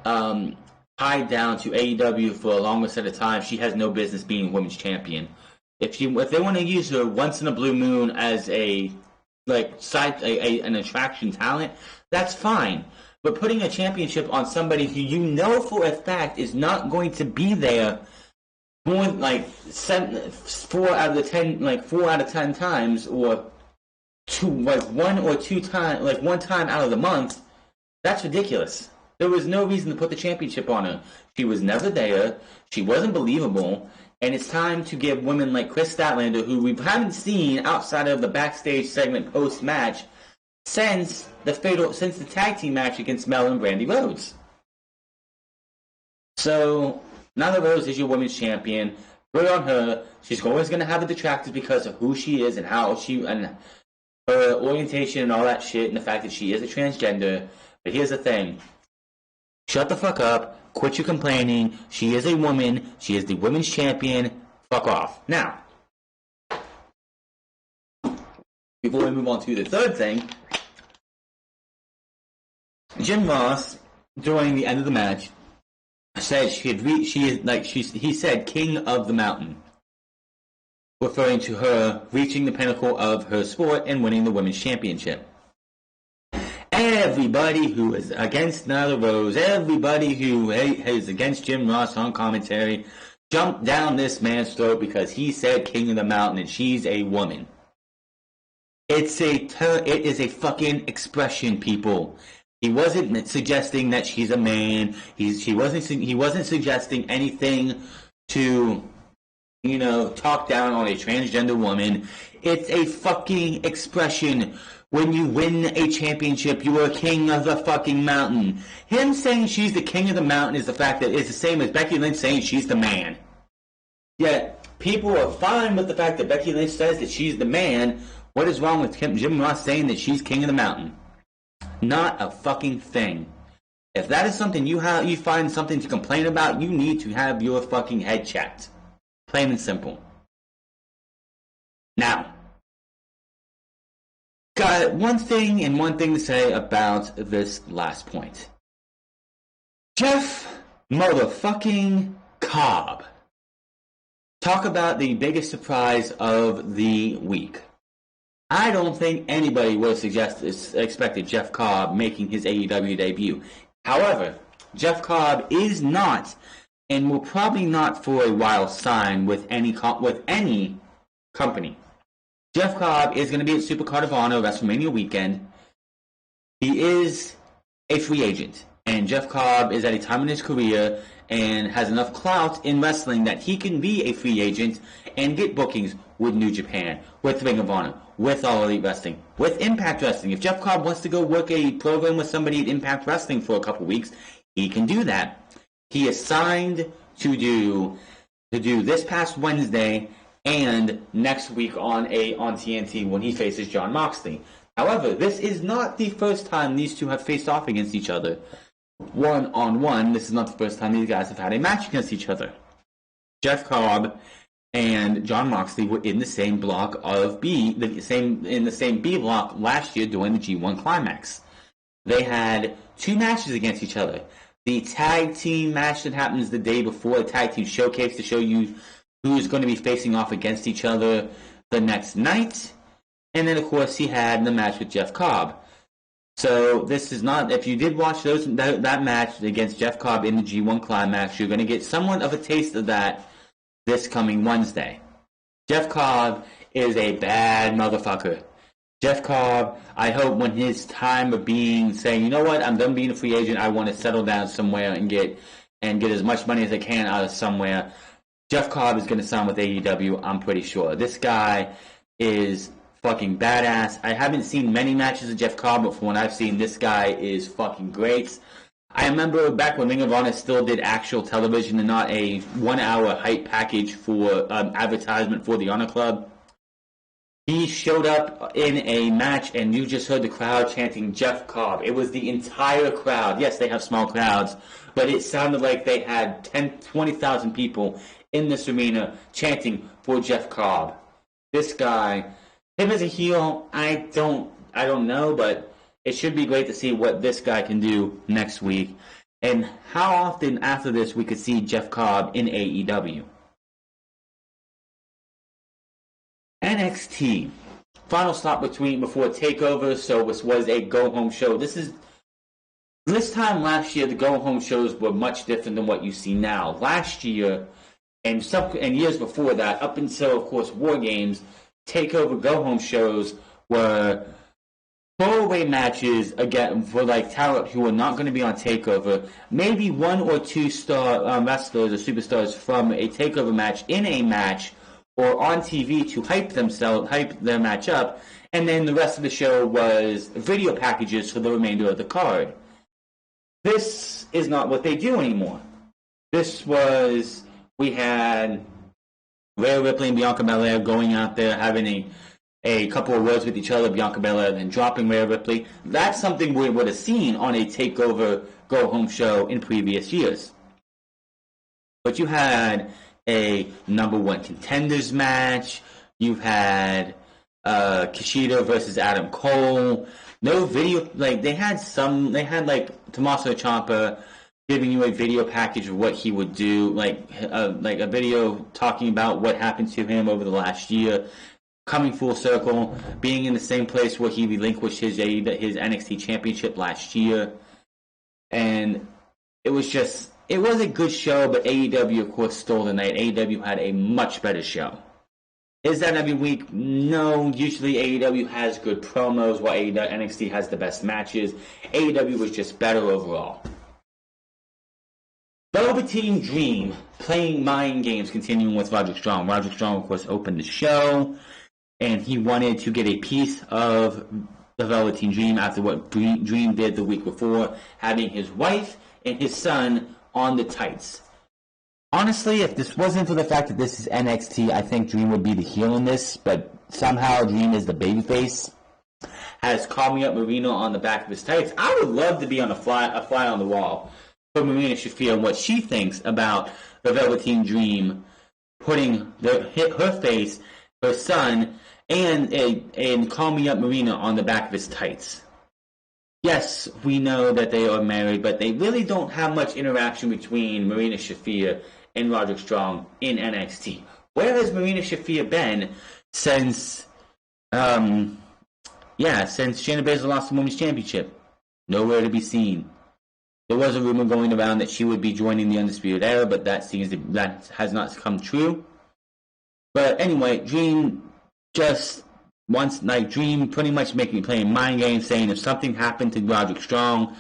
tied down to AEW for a longer set of time, she has no business being women's champion. If they want to use her once in a blue moon as an attraction talent, that's fine. But putting a championship on somebody who you know for a fact is not going to be there more like 4 out of 10 times, or one or two times, like one time out of the month, that's ridiculous. There was no reason to put the championship on her. She was never there. She wasn't believable. And it's time to give women like Chris Statlander, who we haven't seen outside of the backstage segment post-match since the tag team match against Mel and Brandy Rhodes. So Nyla Rose is your women's champion. Good on her. She's always going to have a detractors because of who she is and how she and her orientation and all that shit, and the fact that she is a transgender. But here's the thing. Shut the fuck up. Quit your complaining. She is a woman. She is the women's champion. Fuck off. Now, before we move on to the third thing, Jim Ross, during the end of the match, said he said King of the Mountain, referring to her reaching the pinnacle of her sport and winning the women's championship. Everybody who is against Nyla Rose, everybody who is against Jim Ross on commentary, jumped down this man's throat because he said King of the Mountain and she's a woman. It is a fucking expression, people. He wasn't suggesting that she's a man. He wasn't suggesting anything to, talk down on a transgender woman. It's a fucking expression. When you win a championship, you are king of the fucking mountain. Him saying she's the king of the mountain is the fact that it's the same as Becky Lynch saying she's the man. Yet, people are fine with the fact that Becky Lynch says that she's the man. What is wrong with Jim Ross saying that she's king of the mountain? Not a fucking thing. If that is something you find something to complain about, you need to have your fucking head checked. Plain and simple. Now, got one thing to say about this last point. Jeff motherfucking Cobb. Talk about the biggest surprise of the week. I don't think anybody would have expected Jeff Cobb making his AEW debut. However, Jeff Cobb is not, and will probably not for a while, sign with any company. Jeff Cobb is going to be at Supercard of Honor WrestleMania weekend. He is a free agent, and Jeff Cobb is at a time in his career and has enough clout in wrestling that he can be a free agent and get bookings with New Japan, with Ring of Honor, with All Elite Wrestling, with Impact Wrestling. If Jeff Cobb wants to go work a program with somebody at Impact Wrestling for a couple weeks, he can do that. He is signed to do this past Wednesday and next week on TNT when he faces Jon Moxley. However, this is not the first time these two have faced off against each other. One-on-one, this is not the first time these guys have had a match against each other. Jeff Cobb and Jon Moxley were in the same block of B, in the same B block last year during the G1 Climax. They had two matches against each other. The tag team match that happens the day before, the tag team showcase to show you who's going to be facing off against each other the next night. And then, of course, he had the match with Jeff Cobb. So this is not, if you did watch that match against Jeff Cobb in the G1 Climax, you're going to get somewhat of a taste of that this coming Wednesday. Jeff Cobb is a bad motherfucker. Jeff Cobb, I hope when his time of saying, you know what, I'm done being a free agent, I want to settle down somewhere and get as much money as I can out of somewhere. Jeff Cobb is going to sign with AEW, I'm pretty sure. This guy is fucking badass. I haven't seen many matches of Jeff Cobb, but from what I've seen, this guy is fucking great. I remember back when Ring of Honor still did actual television and not a 1-hour hype package for advertisement for the Honor Club. He showed up in a match and you just heard the crowd chanting Jeff Cobb. It was the entire crowd. Yes, they have small crowds, but it sounded like they had 20,000 people in this arena chanting for Jeff Cobb. This guy, him as a heel, I don't know, but it should be great to see what this guy can do next week, and how often after this we could see Jeff Cobb in AEW. NXT. Final stop before TakeOver, so this was a go-home show. This is This time last year, the go-home shows were much different than what you see now. Last year, and years before that, up until, of course, War Games, TakeOver go-home shows were throwaway matches again for like talent who are not going to be on TakeOver. Maybe one or two star wrestlers or superstars from a TakeOver match in a match or on TV to hype their match up, and then the rest of the show was video packages for the remainder of the card. This is not what they do anymore. We had Rhea Ripley and Bianca Belair going out there having a couple of words with each other, Bianca Belair then dropping Rhea Ripley. That's something we would have seen on a TakeOver go-home show in previous years. But you had a number one contenders match. You've had Kushida versus Adam Cole. No video, like they had like Tommaso Ciampa giving you a video package of what he would do, like a video talking about what happened to him over the last year, coming full circle, being in the same place where he relinquished his NXT championship last year, and it was a good show, but AEW of course stole the night. AEW had a much better show. Is that every week? No. Usually AEW has good promos while NXT has the best matches. AEW was just better overall. Velveteen Dream playing mind games, continuing with Roderick Strong. Roderick Strong, of course, opened the show, and he wanted to get a piece of the Velveteen Dream after what Dream did the week before, having his wife and his son on the tights. Honestly, if this wasn't for the fact that this is NXT, I think Dream would be the heel in this, but somehow Dream is the babyface. Has Call Me Up Marina on the back of his tights. I would love to be on a fly on the wall for Marina Shafir and what she thinks about the Velveteen Dream putting her face, her son, and Call Me Up Marina on the back of his tights. Yes, we know that they are married, but they really don't have much interaction between Marina Shafir and Roderick Strong in NXT. Where has Marina Shafir been since Shayna Baszler lost the Women's Championship? Nowhere to be seen. There was a rumor going around that she would be joining the Undisputed Era, but that has not come true. But anyway, Dream just wants, Dream pretty much playing mind games, saying if something happened to Roderick Strong,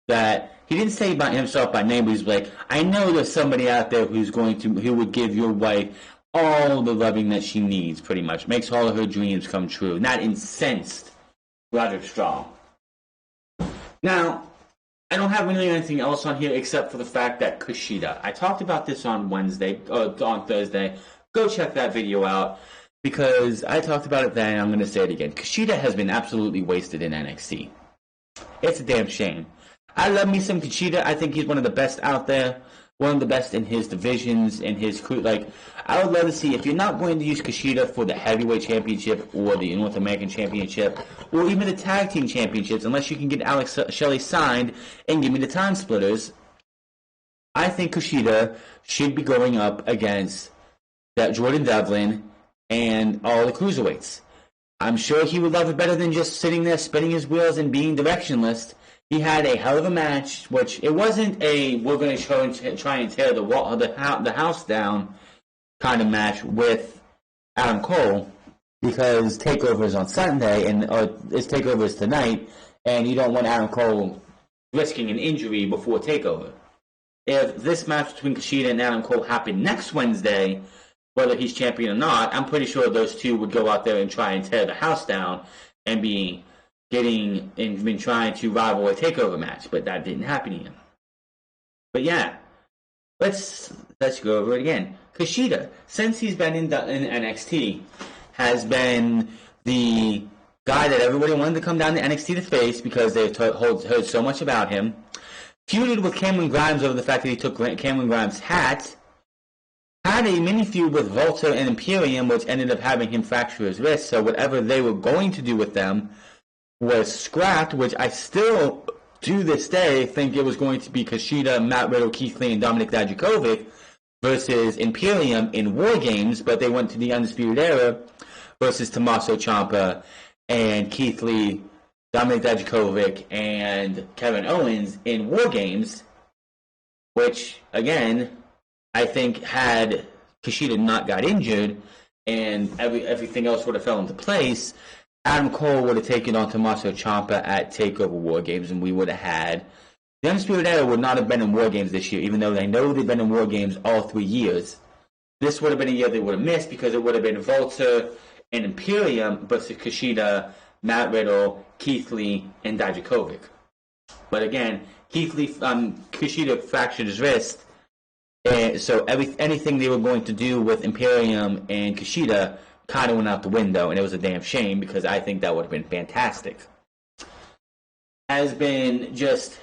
that he didn't say about himself by name, but he's like, I know there's somebody out there who would give your wife all the loving that she needs, pretty much. Makes all of her dreams come true. And that incensed Roderick Strong. Now, I don't have really anything else on here except for the fact that Kushida. I talked about this on Thursday. Go check that video out because I talked about it then. I'm going to say it again. Kushida has been absolutely wasted in NXT. It's a damn shame. I love me some Kushida. I think he's one of the best out there. One of the best in his divisions, in his crew. I would love to see, if you're not going to use Kushida for the Heavyweight Championship or the North American Championship or even the Tag Team Championships, unless you can get Alex Shelley signed and give me the Time Splitters, I think Kushida should be going up against that Jordan Devlin and all the cruiserweights. I'm sure he would love it better than just sitting there spinning his wheels and being directionless. He had a hell of a match, which it wasn't a we're going to try and tear the house down kind of match with Adam Cole, because TakeOver is on Sunday his TakeOver is tonight, and you don't want Adam Cole risking an injury before TakeOver. If this match between Kushida and Adam Cole happened next Wednesday, whether he's champion or not, I'm pretty sure those two would go out there and try and tear the house down and been trying to rival a TakeOver match, but that didn't happen again. But yeah, let's go over it again. Kushida, since he's been in NXT, has been the guy that everybody wanted to come down to NXT to face because they've heard so much about him. Feuded with Cameron Grimes over the fact that he took Cameron Grimes' hat. Had a mini feud with Volta and Imperium, which ended up having him fracture his wrist. So whatever they were going to do with them was scrapped, which I still, to this day, think it was going to be Kushida, Matt Riddle, Keith Lee, and Dominik Dijakovic versus Imperium in War Games, but they went to the Undisputed Era versus Tommaso Ciampa and Keith Lee Dominik Dijakovic and Kevin Owens in War Games, which, again, I think had Kushida not got injured and everything else would have fell into place, Adam Cole would have taken on Tommaso Ciampa at TakeOver War Games, and we would have had... The Undisputed Era would not have been in War Games this year, even though they know they've been in War Games all 3 years. This would have been a year they would have missed because it would have been Volta and Imperium versus Kushida, Matt Riddle, Keith Lee, and Dijakovic. But again, Kushida fractured his wrist, and so anything they were going to do with Imperium and Kushida kind of went out the window, and it was a damn shame because I think that would have been fantastic. Has been just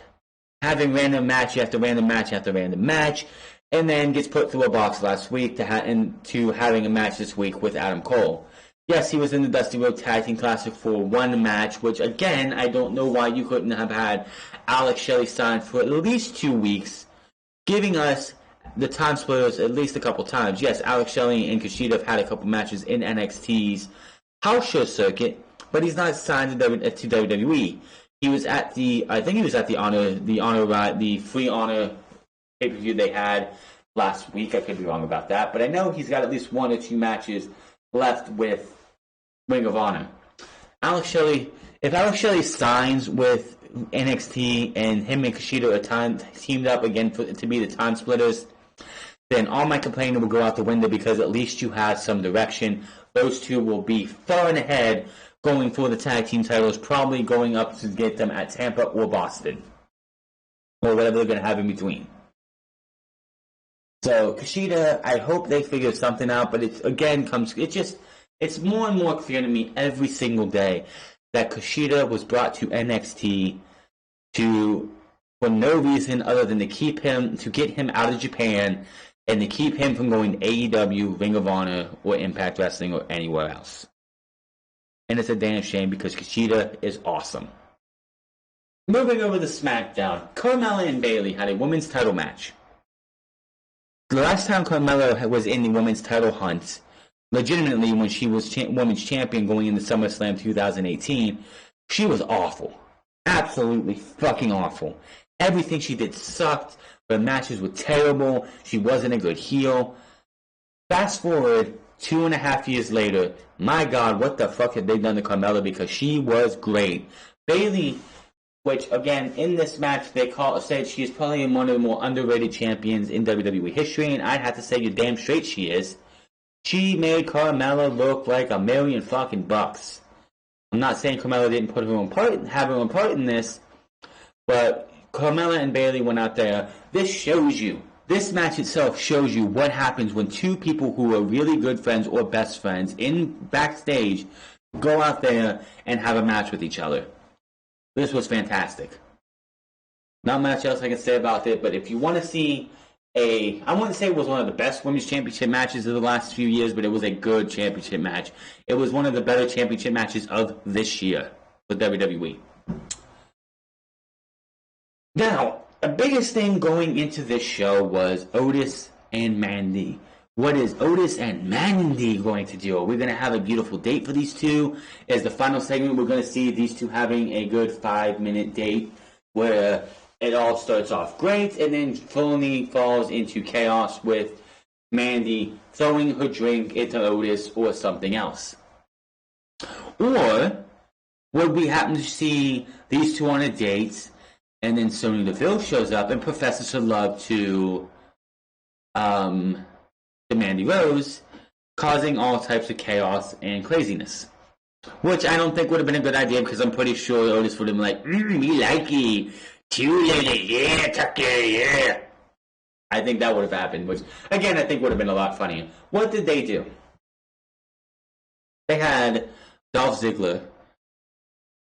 having random match after random match after random match, and then gets put through a box last week to having a match this week with Adam Cole. Yes, he was in the Dusty Road Tag Team Classic for one match, which, again, I don't know why you couldn't have had Alex Shelley signed for at least 2 weeks, giving us the time splitters at least a couple times. Yes, Alex Shelley and Kushida have had a couple matches in NXT's house show circuit, but he's not signed to WWE. He was at the Free Honor pay-per-view they had last week. I could be wrong about that, but I know he's got at least 1 or 2 matches left with Ring of Honor. If Alex Shelley signs with NXT and him and Kushida are teamed up again to be the time splitters, then all my complaining will go out the window because at least you have some direction. Those two will be far and ahead going for the tag team titles, probably going up to get them at Tampa or Boston, or whatever they're going to have in between. So Kushida, I hope they figure something out, but it's more and more clear to me every single day that Kushida was brought to NXT for no reason other than to get him out of Japan and to keep him from going to AEW, Ring of Honor, or Impact Wrestling, or anywhere else. And it's a damn shame because Kushida is awesome. Moving over to SmackDown, Carmella and Bayley had a women's title match. The last time Carmella was in the women's title hunt, legitimately when she was women's champion going into SummerSlam 2018, she was awful. Absolutely fucking awful. Everything she did sucked. Her matches were terrible. She wasn't a good heel. Fast forward 2.5 years later, my God, what the fuck have they done to Carmella? Because she was great. Bayley, which again in this match they said she is probably one of the more underrated champions in WWE history, and I'd have to say you're damn straight she is. She made Carmella look like $1 million fucking bucks. I'm not saying Carmella didn't have her own part in this, but Carmella and Bayley went out there. This match itself shows you what happens when two people who are really good friends or best friends in backstage go out there and have a match with each other. This was fantastic. Not much else I can say about it, but if you want to see I wouldn't say it was one of the best women's championship matches of the last few years, but it was a good championship match. It was one of the better championship matches of this year with WWE. Now, the biggest thing going into this show was Otis and Mandy. What is Otis and Mandy going to do? Are we going to have a beautiful date for these two? As the final segment, we're going to see these two having a good 5-minute date where it all starts off great and then fully falls into chaos with Mandy throwing her drink into Otis or something else. Or would we happen to see these two on a date and then Sonya Deville shows up and professes her love to Mandy Rose, causing all types of chaos and craziness. Which I don't think would have been a good idea because I'm pretty sure Otis would have been like, me like it. Too late, yeah, Tucker, yeah. I think that would have happened, which, again, I think would have been a lot funnier. What did they do? They had Dolph Ziggler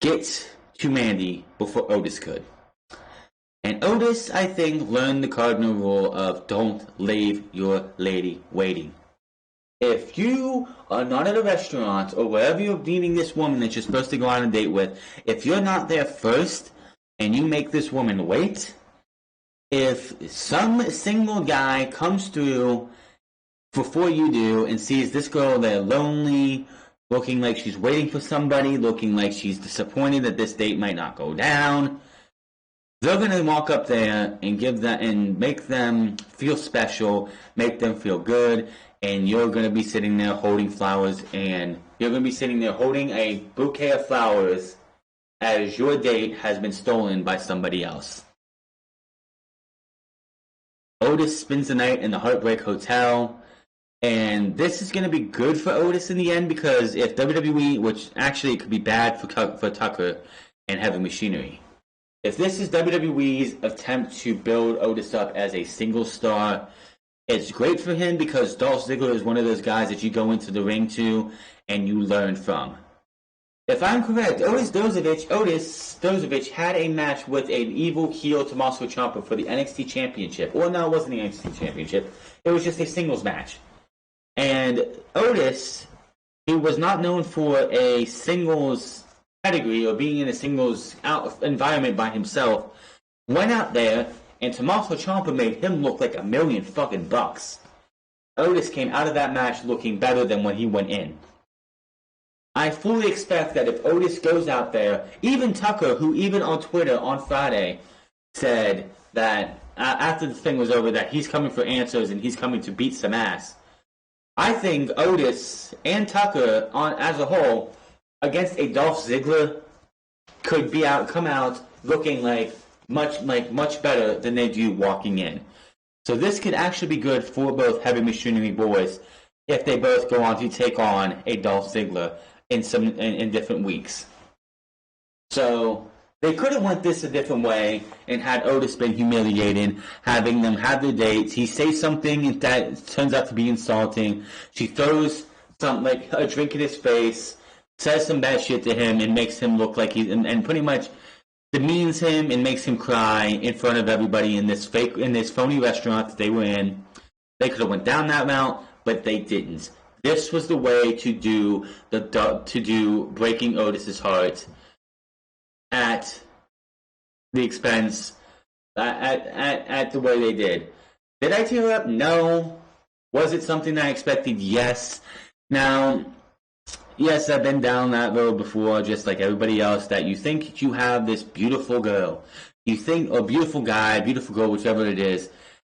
get to Mandy before Otis could. And Otis, I think, learned the cardinal rule of don't leave your lady waiting. If you are not at a restaurant or wherever you're meeting this woman that you're supposed to go on a date with, if you're not there first and you make this woman wait, if some single guy comes through before you do and sees this girl there lonely, looking like she's waiting for somebody, looking like she's disappointed that this date might not go down. They're going to walk up there and give them and make them feel special, make them feel good, and you're going to be sitting there holding flowers, and you're going to be sitting there holding a bouquet of flowers as your date has been stolen by somebody else. Otis spends the night in the Heartbreak Hotel, and this is going to be good for Otis in the end, because if WWE, which actually it could be bad for Tucker and Heavy Machinery. If this is WWE's attempt to build Otis up as a single star, it's great for him because Dolph Ziggler is one of those guys that you go into the ring to and you learn from. If I'm correct, Otis Dozovic had a match with an evil heel Tommaso Ciampa for the NXT Championship. Well, no, it wasn't the NXT Championship. It was just a singles match. And Otis, who was not known for a singles pedigree or being in a singles environment by himself, went out there and Tommaso Ciampa made him look like $1,000,000. Otis came out of that match looking better than when he went in. I fully expect that if Otis goes out there, even Tucker, who even on Twitter on Friday said that after the thing was over that he's coming for answers and he's coming to beat some ass, I think Otis and Tucker as a whole against a Dolph Ziggler could come out looking much better than they do walking in. So this could actually be good for both Heavy Machinery boys if they both go on to take on a Dolph Ziggler in different weeks. So they could have went this a different way and had Otis been humiliated, having them have their dates. He says something that turns out to be insulting. She throws a drink in his face, says some bad shit to him, and makes him look like and pretty much demeans him and makes him cry in front of everybody in this phony restaurant that they were in. They could have went down that route, but they didn't. This was the way to do breaking Otis's heart at the expense at the way they did. Did I tear up? No. Was it something I expected? Yes. Now, yes, I've been down that road before, just like everybody else, that you think you have this beautiful girl. You think, or beautiful guy, beautiful girl, whichever it is,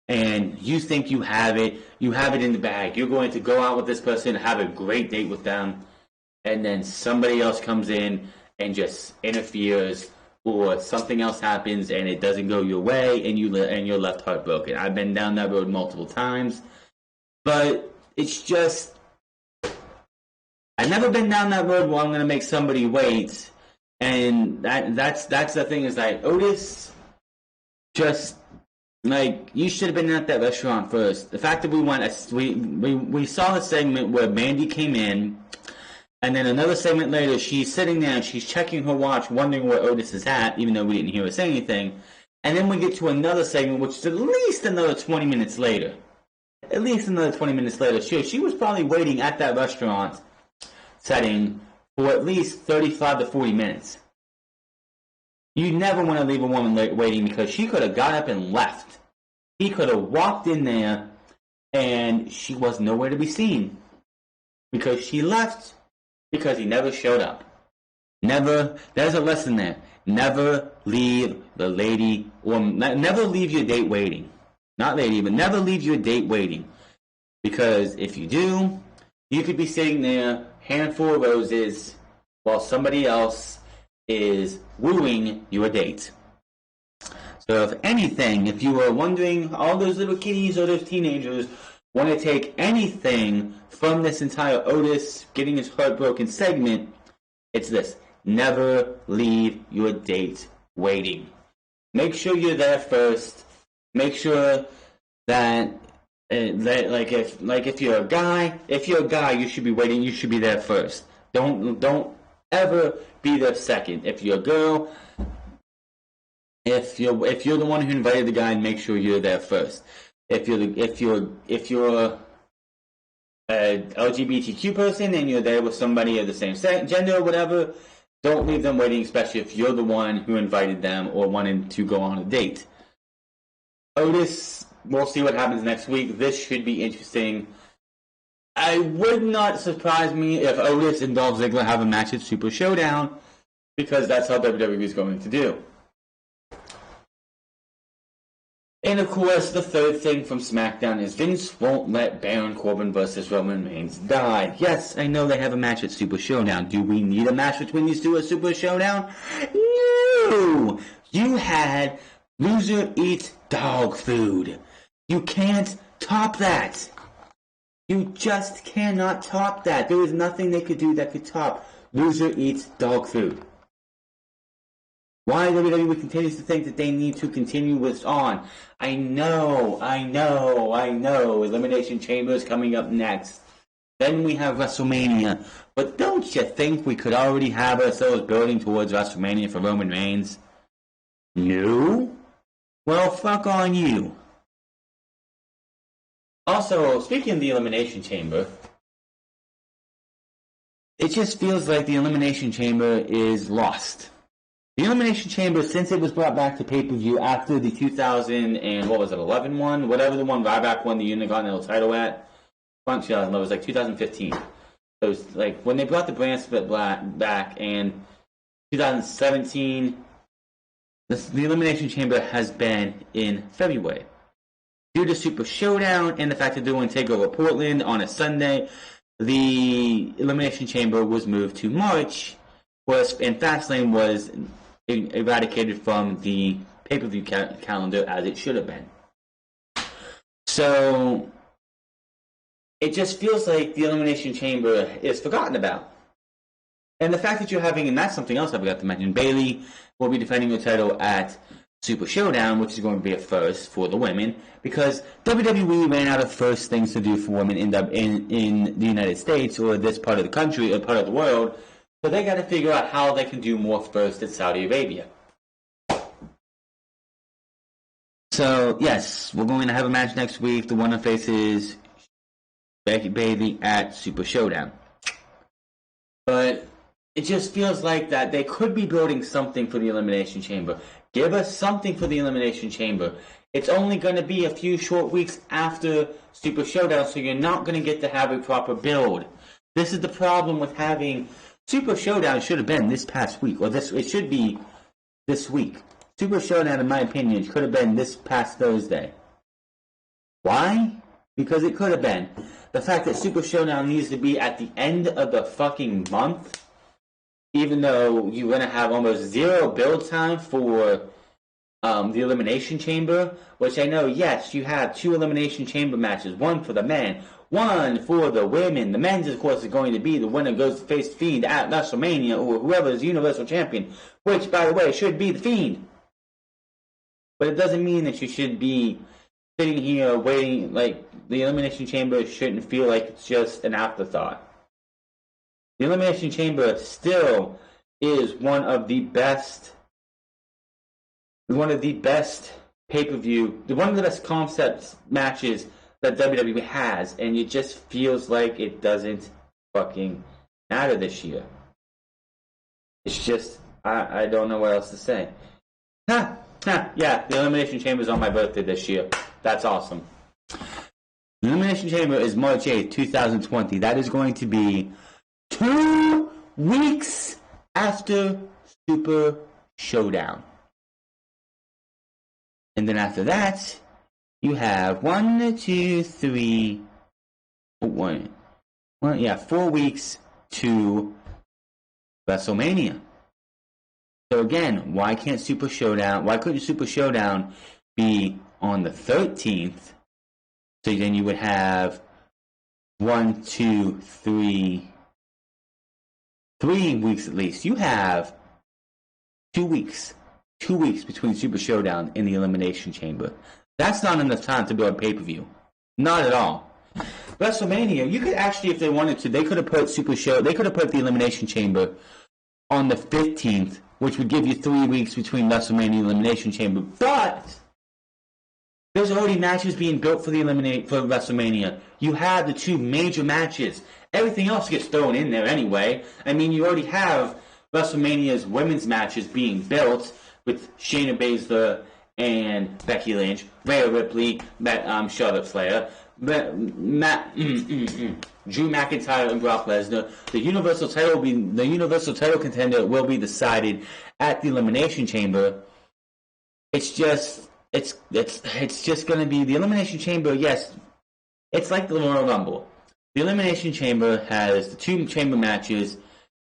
and you think you have it in the bag. You're going to go out with this person, have a great date with them, and then somebody else comes in and just interferes, or something else happens and it doesn't go your way, and you're left heartbroken. I've been down that road multiple times, but it's just, I've never been down that road where I'm going to make somebody wait, and that's the thing, is that Otis just, you should have been at that restaurant first. The fact that we saw a segment where Mandy came in, and then another segment later, she's sitting there and she's checking her watch, wondering where Otis is at, even though we didn't hear her say anything. And then we get to another segment, which is at least another 20 minutes later. She was probably waiting at that restaurant setting for at least 35 to 40 minutes. You never want to leave a woman waiting, because she could have got up and left. He could have walked in there and she was nowhere to be seen, because she left because he never showed up. Never, there's a lesson there. Never leave the lady, or never leave your date waiting. Not lady, but never leave your date waiting. Because if you do, you could be sitting there, handful of roses, while somebody else is wooing your date. So if anything, if you were wondering, all those little kiddies or those teenagers want to take anything from this entire Otis getting his heart broken segment, it's this: never leave your date waiting. Make sure you're there first. Make sure that if you're a guy, you should be waiting. You should be there first. Don't ever be there second. If you're a girl, if you're the one who invited the guy, make sure you're there first. If you're a LGBTQ person and you're there with somebody of the same gender or whatever, don't leave them waiting, especially if you're the one who invited them or wanted to go on a date. Otis, we'll see what happens next week. This should be interesting. I would not surprise me if Otis and Dolph Ziggler have a match at Super Showdown, because that's how WWE is going to do. And of course, the third thing from SmackDown is Vince won't let Baron Corbin versus Roman Reigns die. Yes, I know they have a match at Super Showdown. Do we need a match between these two at Super Showdown? No! You had loser eats dog food. You can't top that. You just cannot top that. There was nothing they could do that could top loser eats dog food. Why WWE continues to think that they need to continue this on? I know. Elimination Chamber is coming up next. Then we have WrestleMania. But don't you think we could already have ourselves building towards WrestleMania for Roman Reigns? No? Well, fuck on you. Also, speaking of the Elimination Chamber, it just feels like the Elimination Chamber is lost. The Elimination Chamber, since it was brought back to pay-per-view after the 11 one, whatever the one Ryback won the Intercontinental title at, it was like 2015. So it was like when they brought the brand split back, and 2017, the Elimination Chamber has been in February. Due to Super Showdown and the fact that they're doing TakeOver Portland on a Sunday, the Elimination Chamber was moved to March, and Fastlane was eradicated from the pay-per-view calendar as it should have been. So it just feels like the Elimination Chamber is forgotten about. And the fact that you're having, and that's something else I forgot to mention, Bayley will be defending her title at Super Showdown, which is going to be a first for the women, because WWE ran out of first things to do for women in the United States, or this part of the country, or part of the world. So they got to figure out how they can do more first at Saudi Arabia. So, yes, we're going to have a match next week. The winner faces Becky Bayley at Super Showdown. But it just feels like that they could be building something for the Elimination Chamber. Give us something for the Elimination Chamber. It's only going to be a few short weeks after Super Showdown, so you're not going to get to have a proper build. This is the problem with having... Super Showdown should have been this past week, or it should be this week. Super Showdown, in my opinion, could have been this past Thursday. Why? Because it could have been. The fact that Super Showdown needs to be at the end of the fucking month, even though you're going to have almost zero build time for the Elimination Chamber, which I know, yes, you have 2 Elimination Chamber matches, one for the men, one for the women. The men's, of course, is going to be the winner goes to face Fiend at WrestleMania, or whoever is Universal Champion, which, by the way, should be the Fiend. But it doesn't mean that you should be sitting here waiting, like, the Elimination Chamber shouldn't feel like it's just an afterthought. The Elimination Chamber still is one of the best pay-per-view, one of the best concept matches that WWE has, and it just feels like it doesn't fucking matter this year. It's just, I don't know what else to say. Yeah, the Elimination Chamber is on my birthday this year. That's awesome. The Elimination Chamber is March 8th, 2020. That is going to be 2 weeks after Super Showdown. And then after that, you have 4 weeks to WrestleMania. So again, why couldn't Super Showdown be on the 13th? So then you would have 3 weeks at least. You have 2 weeks. 2 weeks between Super Showdown and the Elimination Chamber. That's not enough time to build pay-per-view. Not at all. WrestleMania, you could actually, if they wanted to, they could have put the Elimination Chamber on the 15th, which would give you 3 weeks between WrestleMania and Elimination Chamber. But there's already matches being built for WrestleMania. You have the 2 major matches. Everything else gets thrown in there anyway. I mean, you already have WrestleMania's women's matches being built with Shayna Baszler and Becky Lynch, Rhea Ripley, Charlotte Flair. Drew McIntyre and Brock Lesnar. The Universal title contender will be decided at the Elimination Chamber. It's just going to be the Elimination Chamber. Yes, it's like the Royal Rumble. The Elimination Chamber has the 2 chamber matches,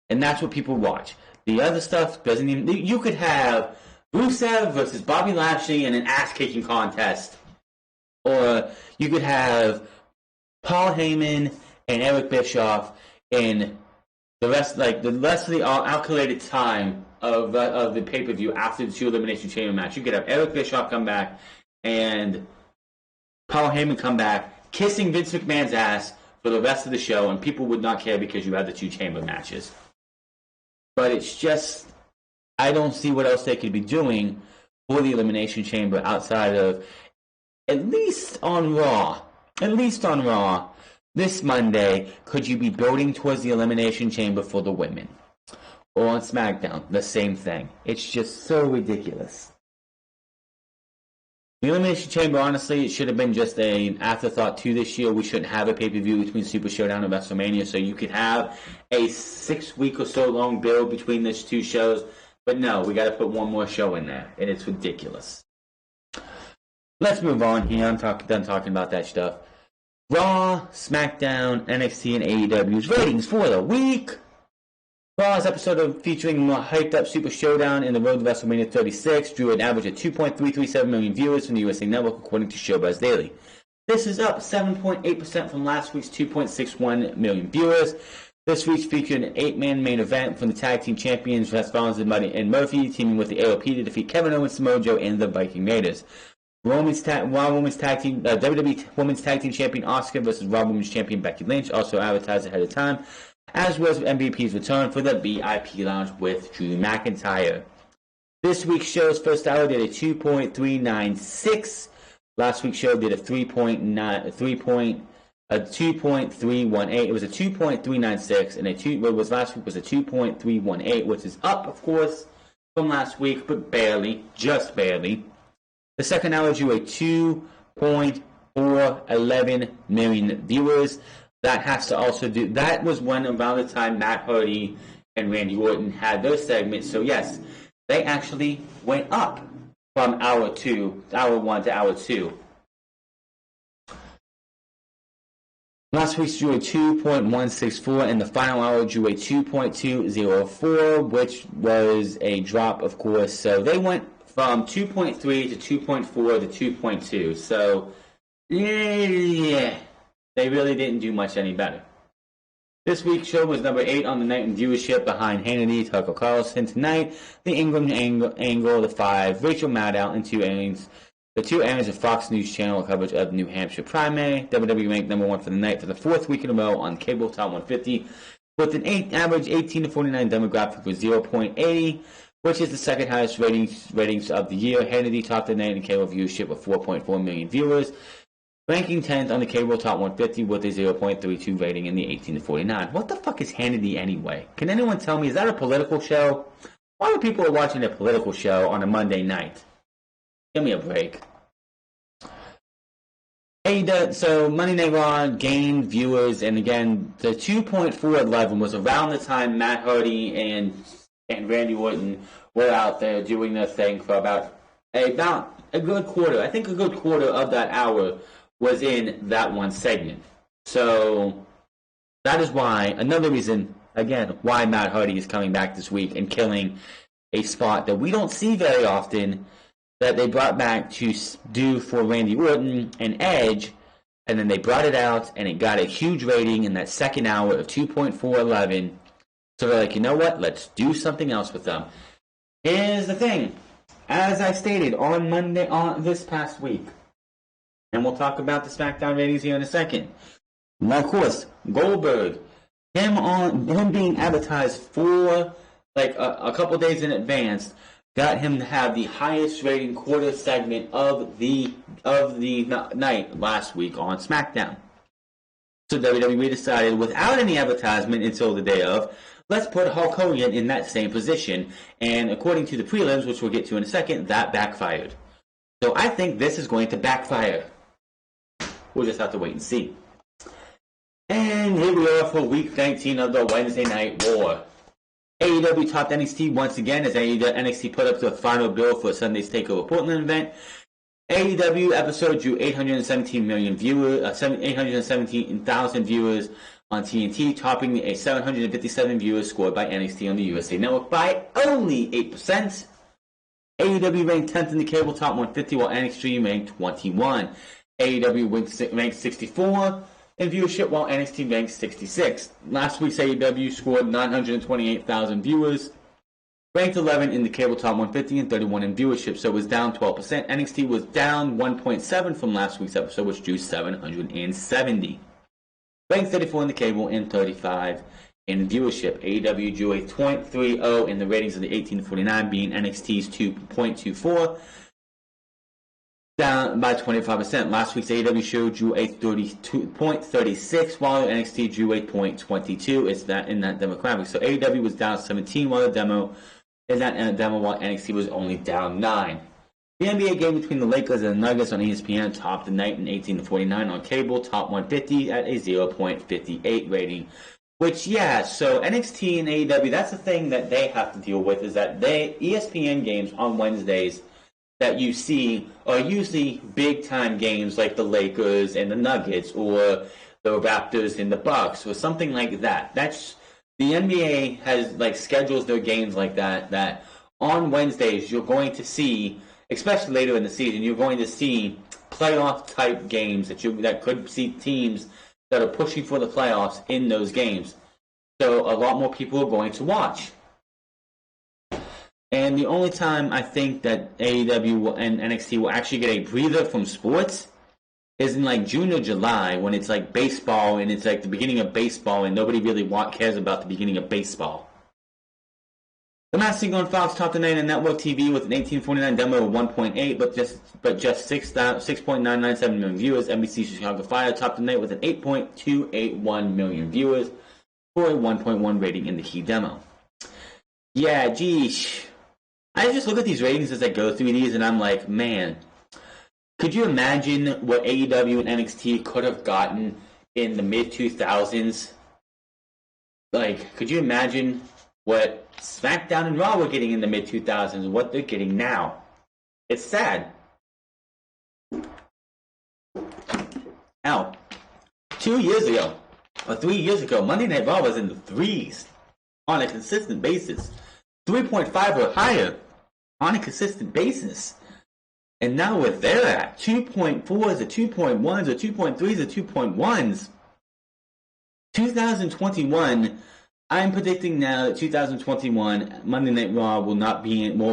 and that's what people watch. The other stuff doesn't even. You could have Rusev versus Bobby Lashley in an ass-kicking contest, or you could have Paul Heyman and Eric Bischoff in the rest of the calculated time of the pay-per-view after the 2 Elimination Chamber match. You could have Eric Bischoff come back and Paul Heyman come back, kissing Vince McMahon's ass for the rest of the show, and people would not care because you had the 2 chamber matches. But it's just, I don't see what else they could be doing for the Elimination Chamber outside of, at least on Raw, this Monday, could you be building towards the Elimination Chamber for the women? Or on SmackDown, the same thing. It's just so ridiculous. The Elimination Chamber, honestly, it should have been just an afterthought to this year. We shouldn't have a pay-per-view between Super Showdown and WrestleMania, so you could have a 6-week or so long build between those 2 shows. But no, we got to put one more show in there, and it's ridiculous. Let's move on here. I'm done talking about that stuff. Raw, SmackDown, NXT, and AEW's ratings for the week. Raw's episode featuring more hyped-up Super Showdown in the road to WrestleMania 36 drew an average of 2.337 million viewers from the USA Network, according to Showbuzz Daily. This is up 7.8% from last week's 2.61 million viewers. This week's featured an 8-man main event from the tag team champions Seth Rollins and Murphy, teaming with the AOP to defeat Kevin Owens, Samoa Joe, and the Viking Raiders. WWE Women's Tag Team Champion Asuka versus Raw Women's Champion Becky Lynch, also advertised ahead of time, as well as MVP's return for the VIP Lounge with Drew McIntyre. This week's show's first hour did a 2.396. Last week's show did a 2.318. It was a 2.396, and last week was a 2.318, which is up, of course, from last week, but barely, just barely. The second hour drew a 2.411 million viewers. That was when around the time Matt Hardy and Randy Orton had their segments. So yes, they actually went up from hour 1 to hour 2. Last week's drew a 2.164, and the final hour drew a 2.204, which was a drop, of course. So they went from 2.3 to 2.4 to 2.2. So, yeah. They really didn't do much any better. This week's show was number 8 on the night in viewership behind Hannity, Tucker Carlson Tonight, The Ingram Angle, The 5, Rachel Maddow, and the 2 airings of Fox News Channel coverage of the New Hampshire primary. WWE ranked number 1 for the night for the 4th week in a row on Cable Top 150, with an average 18 to 49 demographic of 0.80, which is the second highest ratings of the year. Hannity topped the night in cable viewership with 4.4 million viewers, ranking 10th on the Cable Top 150 with a 0.32 rating in the 18 to 49. What the fuck is Hannity anyway? Can anyone tell me, is that a political show? Why are people watching a political show on a Monday night? Give me a break. So Monday Night Raw gained viewers, and again, the 2.411 was around the time Matt Hardy and Randy Orton were out there doing their thing for about a good quarter. I think a good quarter of that hour was in that one segment. So that is why, another reason, again, why Matt Hardy is coming back this week and killing a spot that we don't see very often, that they brought back to do for Randy Orton and Edge, and then they brought it out, and it got a huge rating in that second hour of 2.411. So they're like, you know what? Let's do something else with them. Here's the thing. As I stated on Monday, on this past week, and we'll talk about the SmackDown ratings here in a second. Now, of course, Goldberg, him being advertised for like a couple days in advance, got him to have the highest rating quarter segment of the night last week on SmackDown. So WWE decided, without any advertisement until the day of, let's put Hulk Hogan in that same position. And according to the prelims, which we'll get to in a second, that backfired. So I think this is going to backfire. we'll just have to wait and see. And here we are for week 19 of the Wednesday Night War. AEW topped NXT once again as NXT put up the final bill for Sunday's TakeOver Portland event. AEW episode drew 817,000 viewers on TNT, topping a 757 viewers scored by NXT on the USA Network by only 8%. AEW ranked 10th in the cable top 150, while NXT ranked 21. AEW ranked 64 in viewership, while NXT ranked 66. Last week's AEW scored 928,000 viewers, ranked 11 in the cable top 150 and 31 in viewership, so it was down 12%. NXT was down 1.7 from last week's episode, which drew 770. Ranked 34 in the cable and 35 in viewership. AEW drew a 0.30 in the ratings of the 18 to 49, being NXT's 2.24, down by 25%. Last week's AEW show drew a 0.36, while NXT drew a 0.22. It's that in that demographic. So AEW was down 17 while while NXT was only down 9. The NBA game between the Lakers and the Nuggets on ESPN topped the night in 18 to 49 on cable, top 150 at a 0.58 rating. Which, yeah, so NXT and AEW, that's the thing that they have to deal with, is that ESPN games on Wednesdays that you see are usually big-time games like the Lakers and the Nuggets, or the Raptors and the Bucks, or something like that. That's the NBA has schedules their games like that. That on Wednesdays you're going to see, especially later in the season, you're going to see playoff-type games that could see teams that are pushing for the playoffs in those games. So a lot more people are going to watch. And the only time I think that AEW and NXT will actually get a breather from sports is in June or July, when it's baseball, and it's the beginning of baseball, and nobody really cares about the beginning of baseball. The Masked Singer on Fox topped the night on network TV with an 1849 demo of 1.8, but just 6.997 million viewers. NBC Chicago Fire topped the night with an 8.281 million viewers for a 1.1 rating in the key demo. Yeah, geez. I just look at these ratings as I go through these, and I'm like, man, could you imagine what AEW and NXT could have gotten in the mid-2000s? Could you imagine what SmackDown and Raw were getting in the mid-2000s and what they're getting now? It's sad. Now, 2 years ago, or 3 years ago, Monday Night Raw was in the 3s on a consistent basis. 3.5 or higher on a consistent basis. And now we're there at 2.4s or 2.1s or 2.3s or 2.1s. 2021, I'm predicting now that 2021 Monday Night Raw will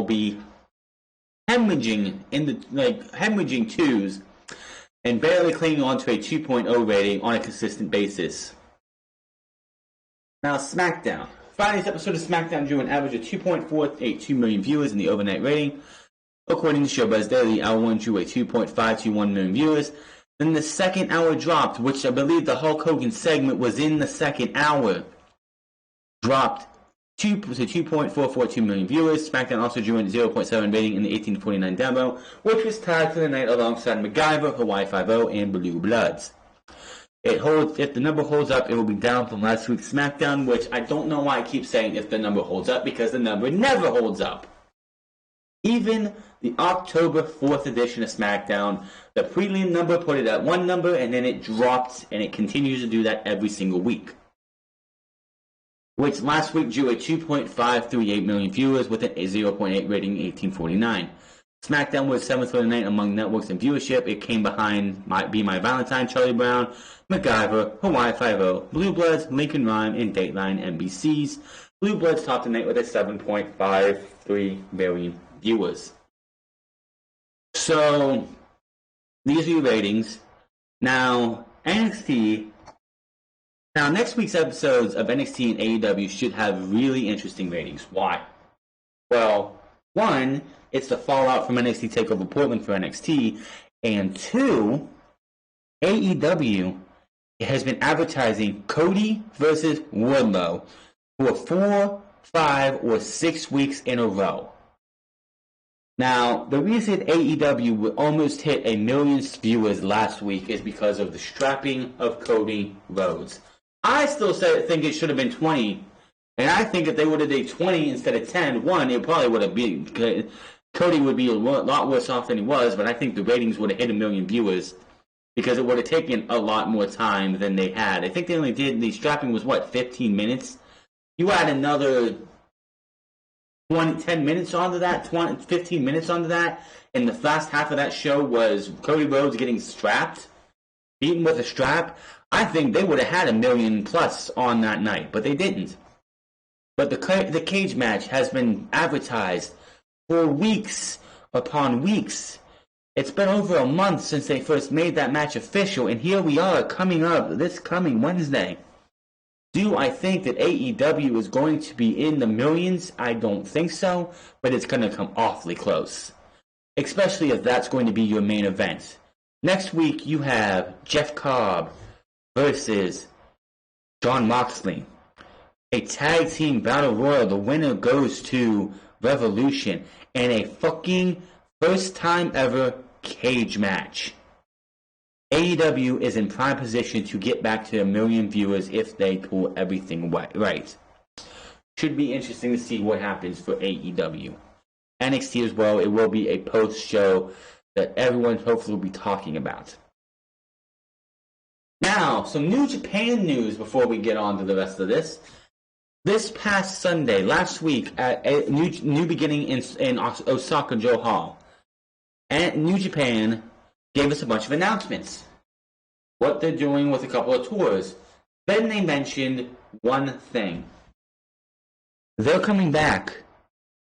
be hemorrhaging in the hemorrhaging 2s and barely clinging on to a 2.0 rating on a consistent basis. Now SmackDown. Friday's episode of SmackDown drew an average of 2.482 million viewers in the overnight rating. According to Showbuzz Daily, Hour 1 drew a 2.521 million viewers. Then the second hour dropped, which I believe the Hulk Hogan segment was in the second hour. Dropped to 2.442 million viewers. SmackDown also drew a 0.7 rating in the 18-49 demo, which was tied for the night alongside MacGyver, Hawaii Five-0, and Blue Bloods. If the number holds up, it will be down from last week's SmackDown, which I don't know why I keep saying if the number holds up, because the number never holds up. Even the October 4th edition of SmackDown, the prelim number put it at one number, and then it dropped, and it continues to do that every single week. Which last week drew a 2.538 million viewers with a 0.8 rating in 1849. SmackDown was 7th for the night among networks and viewership. It came behind Be My Valentine, Charlie Brown, MacGyver, Hawaii Five-0, Blue Bloods, Lincoln Rhyme, and Dateline NBC's. Blue Bloods topped the night with a 7.53 million viewers. So, these are your ratings. Now, next week's episodes of NXT and AEW should have really interesting ratings. Why? Well, one, it's the fallout from NXT TakeOver Portland for NXT, and two, AEW has been advertising Cody versus Wardlow for 4, 5, or 6 weeks in a row. Now, the reason AEW would almost hit 1 million viewers last week is because of the strapping of Cody Rhodes. I still think it should have been 20, and I think if they would have done 20 instead of 10, it probably would have been... Cody would be a lot worse off than he was, but I think the ratings would have hit 1 million viewers because it would have taken a lot more time than they had. I think they only did... The strapping was, 15 minutes? You add another... 10 minutes onto that, 15 minutes onto that, and the last half of that show was Cody Rhodes getting strapped, beaten with a strap. I think they would have had 1 million plus on that night, but they didn't. But the cage match has been advertised for weeks upon weeks. It's been over a month since they first made that match official, and here we are coming up this coming Wednesday. Do I think that AEW is going to be in the millions? I don't think so, but it's going to come awfully close. Especially if that's going to be your main event. Next week, you have Jeff Cobb versus Jon Moxley. A tag team battle royal. The winner goes to Revolution. And a fucking first time ever cage match. AEW is in prime position to get back to 1 million viewers if they pull everything right. Should be interesting to see what happens for AEW. NXT as well, it will be a post-show that everyone hopefully will be talking about. Now, some New Japan news before we get on to the rest of this. This past Sunday, last week, at a new beginning in Osaka Joe Hall, and New Japan gave us a bunch of announcements. What they're doing with a couple of tours. Then they mentioned one thing. They're coming back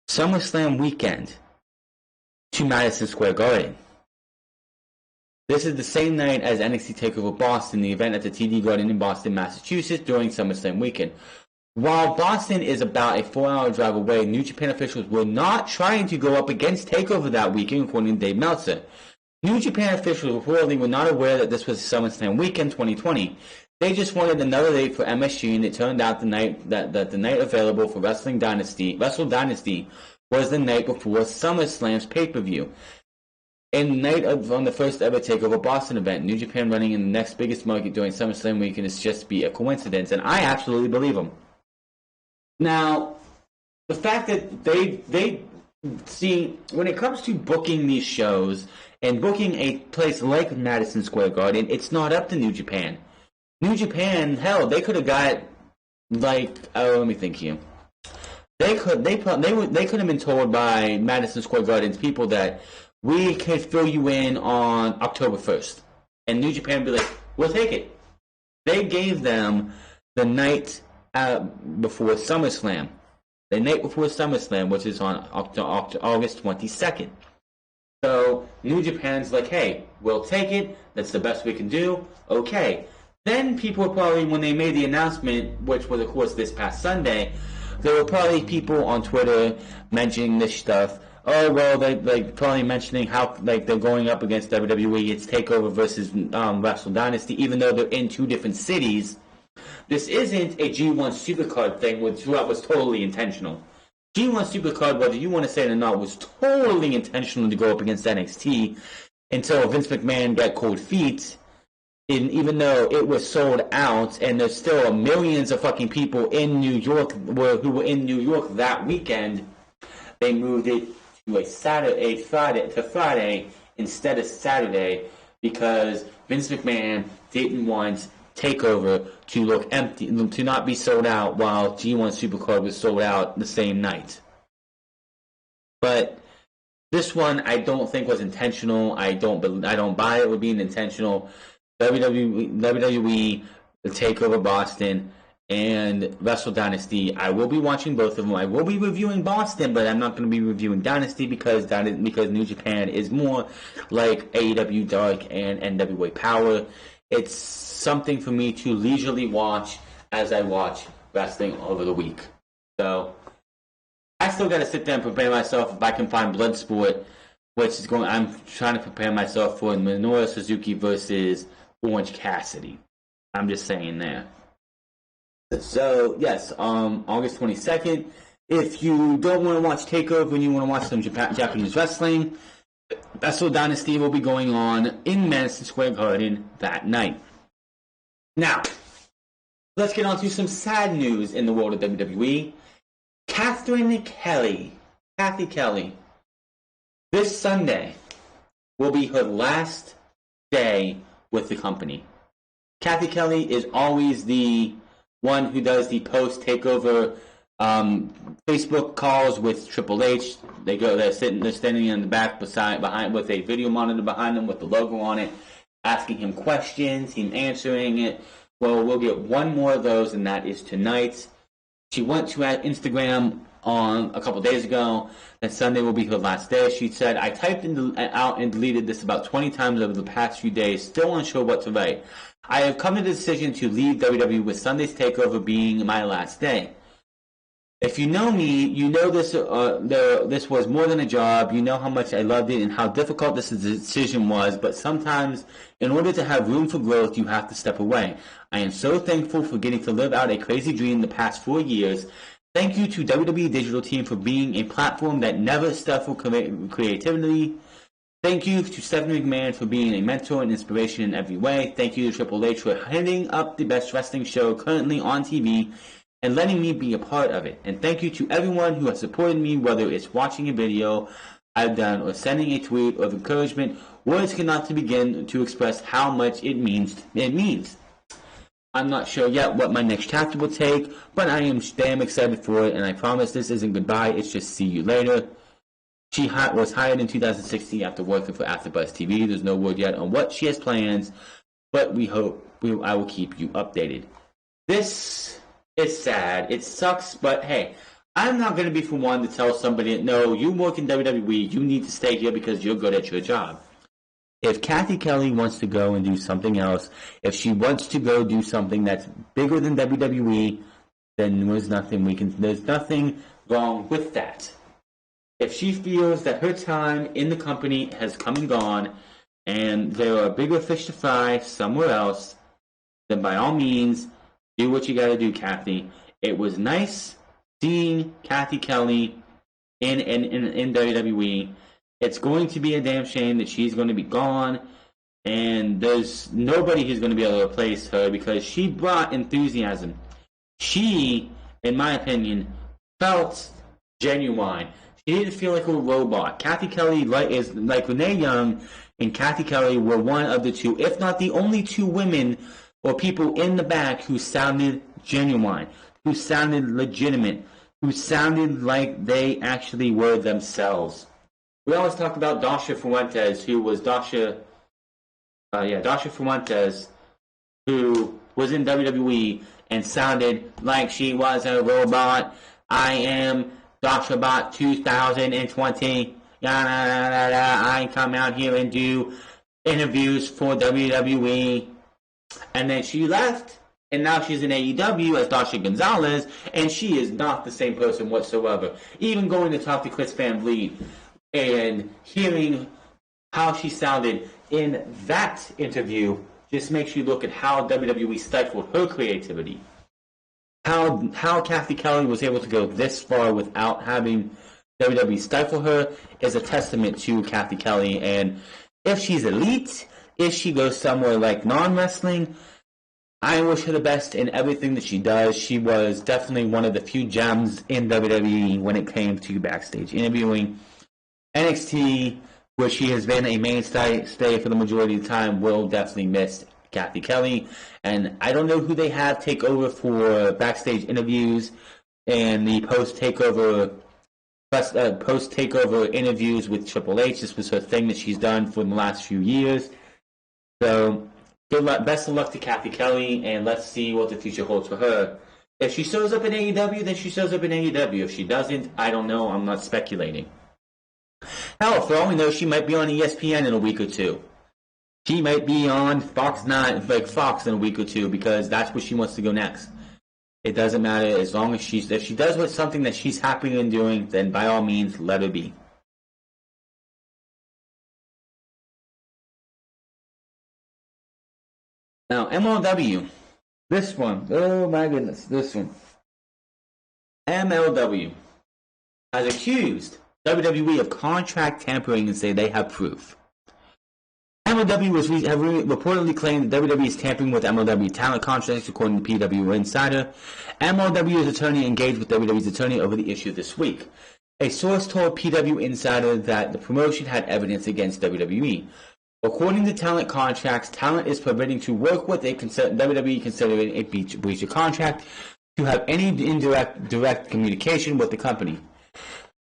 SummerSlam weekend to Madison Square Garden. This is the same night as NXT TakeOver Boston, the event at the TD Garden in Boston, Massachusetts during SummerSlam weekend. While Boston is about a 4-hour drive away, New Japan officials were not trying to go up against TakeOver that weekend, according to Dave Meltzer. New Japan officials reportedly were not aware that this was SummerSlam weekend 2020. They just wanted another date for MSG, and it turned out the night available for Wrestle Dynasty was the night before SummerSlam's pay-per-view. And on the first ever TakeOver Boston event, New Japan running in the next biggest market during SummerSlam weekend is just be a coincidence, and I absolutely believe them. Now, the fact that they see, when it comes to booking these shows and booking a place like Madison Square Garden, it's not up to New Japan. New Japan, hell, they could have got let me think here. They could have been told by Madison Square Garden's people that we could fill you in on October 1st, and New Japan would be like, we'll take it. They gave them the night before SummerSlam. The night before SummerSlam, which is on August 22nd. So New Japan's like, hey, we'll take it. That's the best we can do. Okay. Then people were probably, when they made the announcement, which was, of course, this past Sunday, there were probably people on Twitter mentioning this stuff. Oh, well, they probably mentioning how they're going up against WWE. It's TakeOver versus Wrestle Dynasty, even though they're in two different cities. This isn't a G1 Supercard thing, which was totally intentional. G1 Supercard, whether you want to say it or not, was totally intentional to go up against NXT until Vince McMahon got cold feet. And even though it was sold out, and there's still millions of fucking people in New York who were in New York that weekend, they moved it to Friday instead of Saturday because Vince McMahon didn't want TakeOver to look empty, to not be sold out while G1 Supercard was sold out the same night. But this one I don't think was intentional. I don't buy it with being intentional. WWE, the TakeOver Boston, and Wrestle Dynasty. I will be watching both of them. I will be reviewing Boston, but I'm not going to be reviewing Dynasty because New Japan is more like AEW Dark and NWA Power. It's something for me to leisurely watch as I watch wrestling over the week. So I still got to sit there and prepare myself if I can find Bloodsport, I'm trying to prepare myself for Minoru Suzuki versus Orange Cassidy. I'm just saying there. So yes, August 22nd If you don't want to watch TakeOver and you want to watch some Japanese wrestling, Wrestle Dynasty will be going on in Madison Square Garden that night. Now, let's get on to some sad news in the world of WWE. Kathy Kelly, this Sunday will be her last day with the company. Kathy Kelly is always the one who does the post-takeover Facebook calls with Triple H. They're standing in the back behind with a video monitor behind them with the logo on it, asking him questions, him answering it. Well, we'll get one more of those, and that is tonight. She went to Instagram on a couple days ago that Sunday will be her last day. She said, I typed out and deleted this about 20 times over the past few days, still unsure what to write. I have come to the decision to leave WWE with Sunday's TakeOver being my last day. If you know me, you know this was more than a job. You know how much I loved it and how difficult this decision was, but sometimes in order to have room for growth, you have to step away. I am so thankful for getting to live out a crazy dream the past 4 years. Thank you to WWE Digital Team for being a platform that never stifled creativity. Thank you to Stephanie McMahon for being a mentor and inspiration in every way. Thank you to Triple H for heading up the best wrestling show currently on TV and letting me be a part of it. And thank you to everyone who has supported me, whether it's watching a video I've done or sending a tweet of encouragement. Words cannot begin to express how much it means. I'm not sure yet what my next chapter will take, but I am damn excited for it, and I promise this isn't goodbye, it's just see you later. She was hired in 2016 after working for AfterBuzz TV. There's no word yet on what she has plans, but we hope I will keep you updated. This is sad. It sucks, but hey, I'm not going to be for one to tell somebody, no, you work in WWE, you need to stay here because you're good at your job. If Kathy Kelly wants to go and do something else, if she wants to go do something that's bigger than WWE, then there's nothing wrong with that. If she feels that her time in the company has come and gone, and there are bigger fish to fry somewhere else, then by all means, do what you gotta do, Kathy. It was nice seeing Kathy Kelly in WWE. It's going to be a damn shame that she's going to be gone, and there's nobody who's going to be able to replace her because she brought enthusiasm. She, in my opinion, felt genuine. She didn't feel like a robot. Kathy Kelly is like Renee Young and Kathy Kelly were one of the two, if not the only two women or people in the back who sounded genuine, who sounded legitimate, who sounded like they actually were themselves. We always talk about Dasha Fuentes, who was Dasha Fuentes, who was in WWE and sounded like she was a robot. I am Dasha Bot 2020. I come out here and do interviews for WWE. And then she left, and now she's in AEW as Dasha Gonzalez, and she is not the same person whatsoever. Even going to talk to Chris Van Vliet and hearing how she sounded in that interview just makes you look at how WWE stifled her creativity. How Kathy Kelly was able to go this far without having WWE stifle her is a testament to Kathy Kelly. And if she's elite, if she goes somewhere like non-wrestling, I wish her the best in everything that she does. She was definitely one of the few gems in WWE when it came to backstage interviewing. NXT, where she has been a mainstay for the majority of the time, will definitely miss Kathy Kelly. And I don't know who they have take over for backstage interviews and the post-takeover interviews with Triple H. This was her thing that she's done for the last few years. So, good luck, best of luck to Kathy Kelly, and let's see what the future holds for her. If she shows up in AEW, then she shows up in AEW. If she doesn't, I don't know. I'm not speculating. Hell, for all we know, she might be on ESPN in a week or two. She might be on Fox in a week or two because that's where she wants to go next. It doesn't matter as long as if she does something that she's happy in doing, then by all means, let her be. Now, MLW. This one. Oh my goodness, this one. MLW. has accused WWE of contract tampering and say they have proof. MLW have reportedly claimed that WWE is tampering with MLW talent contracts, according to PW Insider. MLW's attorney engaged with WWE's attorney over the issue this week. A source told PW Insider that the promotion had evidence against WWE. According to talent contracts, talent is permitting to work with WWE considering a breach of contract to have any direct communication with the company.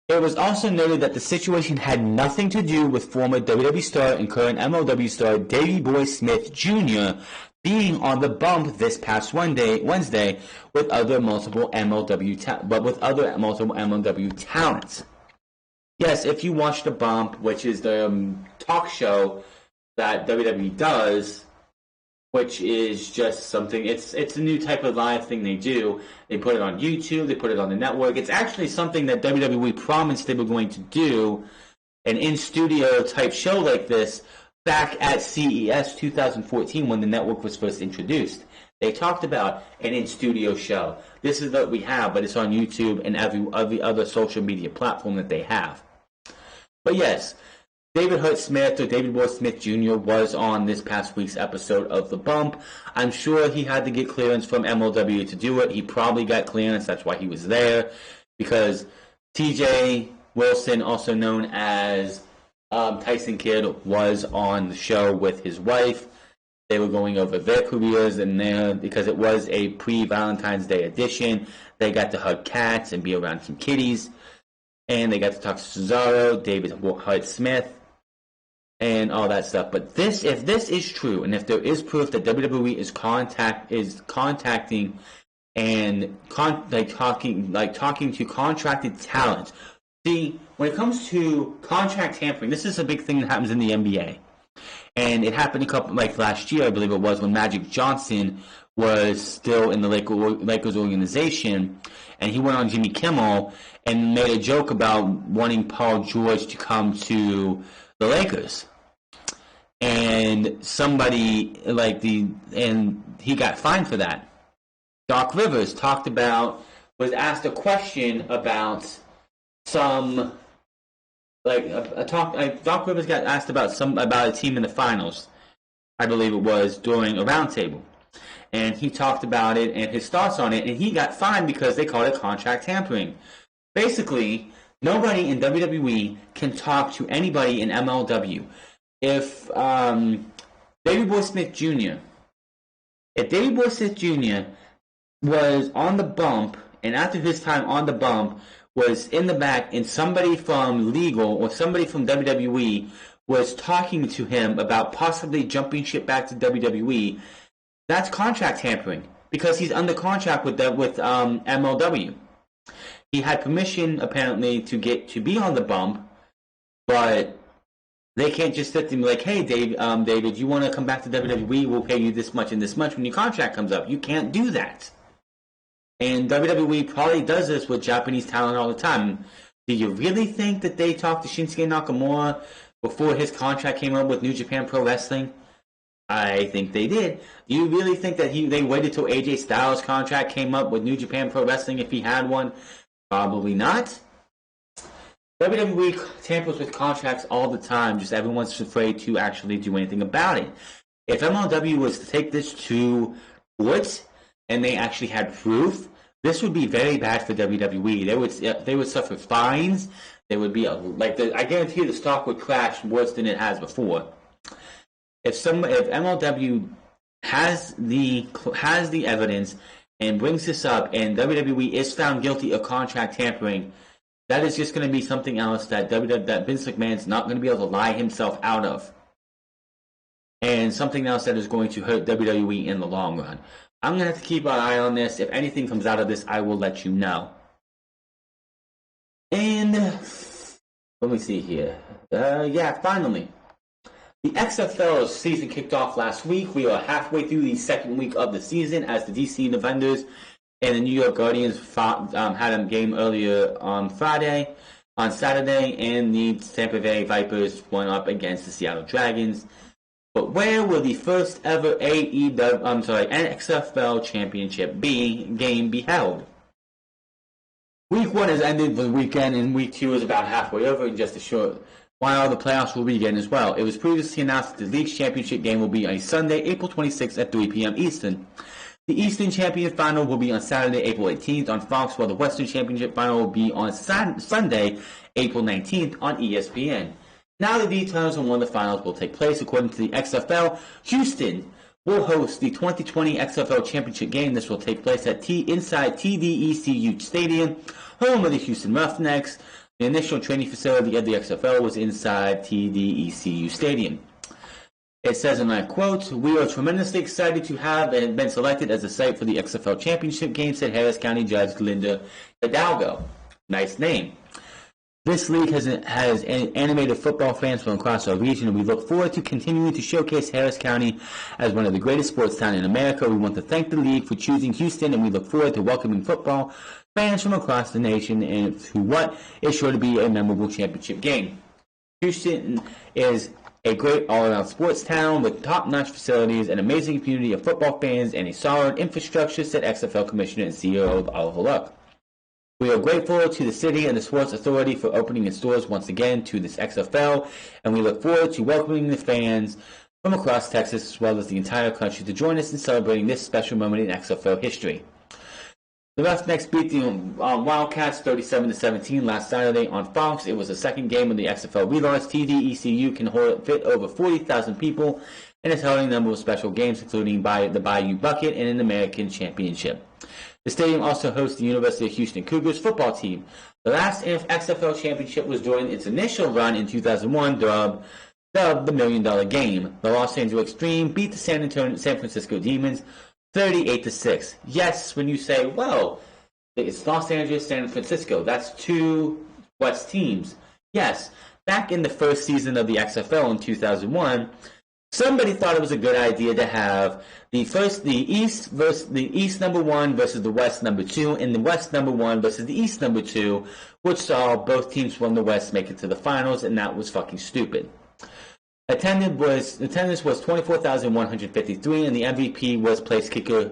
It was also noted that the situation had nothing to do with former WWE star and current MLW star Davey Boy Smith Jr. being on the bump this past Wednesday with other multiple MLW talents. Yes, if you watch The Bump, which is the talk show that WWE does, which is just something, it's a new type of live thing they do. They put it on YouTube, they put it on the network. It's actually something that WWE promised they were going to do, an in-studio type show like this, back at CES 2014 when the network was first introduced. They talked about an in-studio show. This is what we have, but it's on YouTube and every other social media platform that they have. But yes, David Hurt Smith, or David Boy Smith Jr., was on this past week's episode of The Bump. I'm sure he had to get clearance from MLW to do it. He probably got clearance. That's why he was there. Because TJ Wilson, also known as Tyson Kidd, was on the show with his wife. They were going over their careers, and because it was a pre-Valentine's Day edition, they got to hug cats and be around some kitties. And they got to talk to Cesaro, David Hurt Smith, and all that stuff. But if this is true, and if there is proof that WWE is contacting and talking to contracted talent. See, when it comes to contract tampering, this is a big thing that happens in the NBA. And it happened last year, I believe it was, when Magic Johnson was still in the Lakers organization, and he went on Jimmy Kimmel and made a joke about wanting Paul George to come to the Lakers. And he got fined for that. Doc Rivers was asked a question about Doc Rivers got asked about a team in the finals, I believe it was, during a roundtable. And he talked about it and his thoughts on it, and he got fined because they called it contract tampering. Basically, nobody in WWE can talk to anybody in MLW. If Davey Boy Smith Jr. was on the bump, and after his time on the bump was in the back, and somebody from legal or somebody from WWE was talking to him about possibly jumping ship back to WWE, that's contract tampering because he's under contract with MLW. He had permission apparently to be on the bump, but they can't just sit there and be like, "Hey, David, you want to come back to WWE? We'll pay you this much and this much when your contract comes up." You can't do that. And WWE probably does this with Japanese talent all the time. Do you really think that they talked to Shinsuke Nakamura before his contract came up with New Japan Pro Wrestling? I think they did. Do you really think that they waited till AJ Styles' contract came up with New Japan Pro Wrestling if he had one? Probably not. WWE tampers with contracts all the time, just everyone's afraid to actually do anything about it. If MLW was to take this to court and they actually had proof, this would be very bad for WWE. They would suffer fines. There would be I guarantee the stock would crash worse than it has before. If MLW has the evidence and brings this up, and WWE is found guilty of contract tampering, that is just going to be something else that Vince McMahon's not going to be able to lie himself out of, and something else that is going to hurt WWE in the long run. I'm going to have to keep an eye on this. If anything comes out of this, I will let you know. And let me see here. Finally. The XFL season kicked off last week. We are halfway through the second week of the season as the DC Defenders and the New York Guardians had a game earlier on Saturday, and the Tampa Bay Vipers went up against the Seattle Dragons. But where will the first ever XFL championship game be held? Week 1 has ended for the weekend, and Week 2 is about halfway over in just a short while. The playoffs will begin as well. It was previously announced that the league's championship game will be on Sunday, April 26th at 3 p.m. Eastern. The Eastern Champion Final will be on Saturday, April 18th on Fox, while the Western Championship Final will be on Sunday, April 19th on ESPN. Now the details on when the finals will take place. According to the XFL, Houston will host the 2020 XFL Championship game. This will take place at inside TDECU Stadium, home of the Houston Roughnecks. The initial training facility of the XFL was inside TDECU Stadium. It says, and I quote, "We are tremendously excited to have been selected as a site for the XFL Championship game," said Harris County Judge Linda Hidalgo. Nice name. "This league has animated football fans from across our region, and we look forward to continuing to showcase Harris County as one of the greatest sports towns in America. We want to thank the league for choosing Houston, and we look forward to welcoming football fans from across the nation and to what is sure to be a memorable championship game. Houston is a great all-around sports town with top-notch facilities, an amazing community of football fans, and a solid infrastructure," said XFL Commissioner and CEO Oliver Luck. "We are grateful to the city and the Sports Authority for opening its doors once again to this XFL, and we look forward to welcoming the fans from across Texas as well as the entire country to join us in celebrating this special moment in XFL history." The Roughnecks beat the Wildcats 37-17 last Saturday on Fox. It was the second game of the XFL relaunch. TDECU can fit over 40,000 people and is holding a number of special games, including the Bayou Bucket and an American Championship. The stadium also hosts the University of Houston Cougars football team. The last XFL championship was during its initial run in 2001, dubbed the $1 Million Game. The Los Angeles Extreme beat the San Francisco Demons 38-6. Yes, when you say, well, it's Los Angeles, San Francisco, that's two West teams. Yes, back in the first season of the XFL in 2001, somebody thought it was a good idea to have the East number 1 versus the West number 2, and the West number 1 versus the East number 2, which saw both teams from the West make it to the finals, and that was fucking stupid. Attendance was 24,153, and the MVP was place kicker.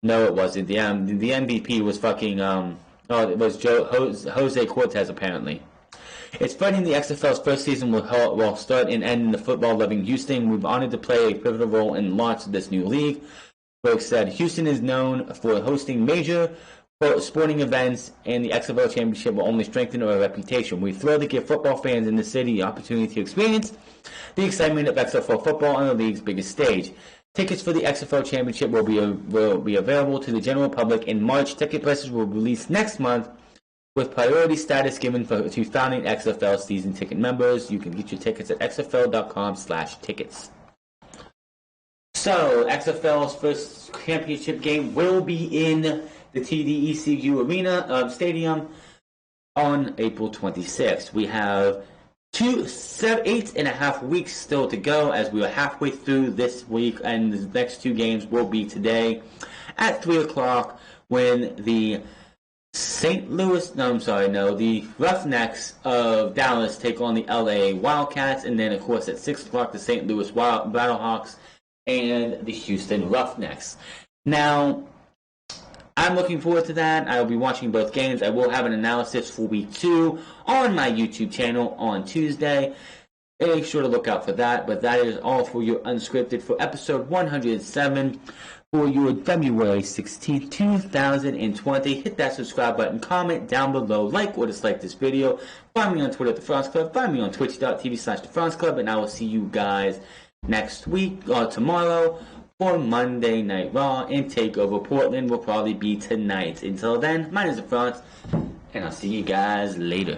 No, it wasn't. The MVP was fucking it was Jose Cortez apparently. "It's funny, the XFL's first season will start and end in the football-loving Houston. We've honored to play a pivotal role in the launch of this new league." Brooks said, "Houston is known for hosting major sporting events, and the XFL Championship will only strengthen our reputation. We're thrilled to give football fans in the city the opportunity to experience the excitement of XFL football on the league's biggest stage. Tickets for the XFL Championship will be available to the general public in March. Ticket prices will be released next month, with priority status given to founding XFL season ticket members. You can get your tickets at xfl.com/tickets. So, XFL's first championship game will be in the TDECU Arena Stadium on April 26th. We have 8.5 weeks still to go, as we are halfway through this week, and the next two games will be today at 3 o'clock when the the Roughnecks of Dallas take on the LA Wildcats, and then of course at 6 o'clock the St. Louis Battlehawks and the Houston Roughnecks. Now, I'm looking forward to that. I will be watching both games. I will have an analysis for week 2 on my YouTube channel on Tuesday. Make sure to look out for that. But that is all for your Unscripted for episode 107 for your February 16th, 2020. Hit that subscribe button, comment down below, like or dislike this video. Find me on Twitter at The France Club. Find me on twitch.tv/The France Club. And I will see you guys next week or tomorrow for Monday Night Raw, and TakeOver Portland will probably be tonight. Until then, my name is France, and I'll see you guys later.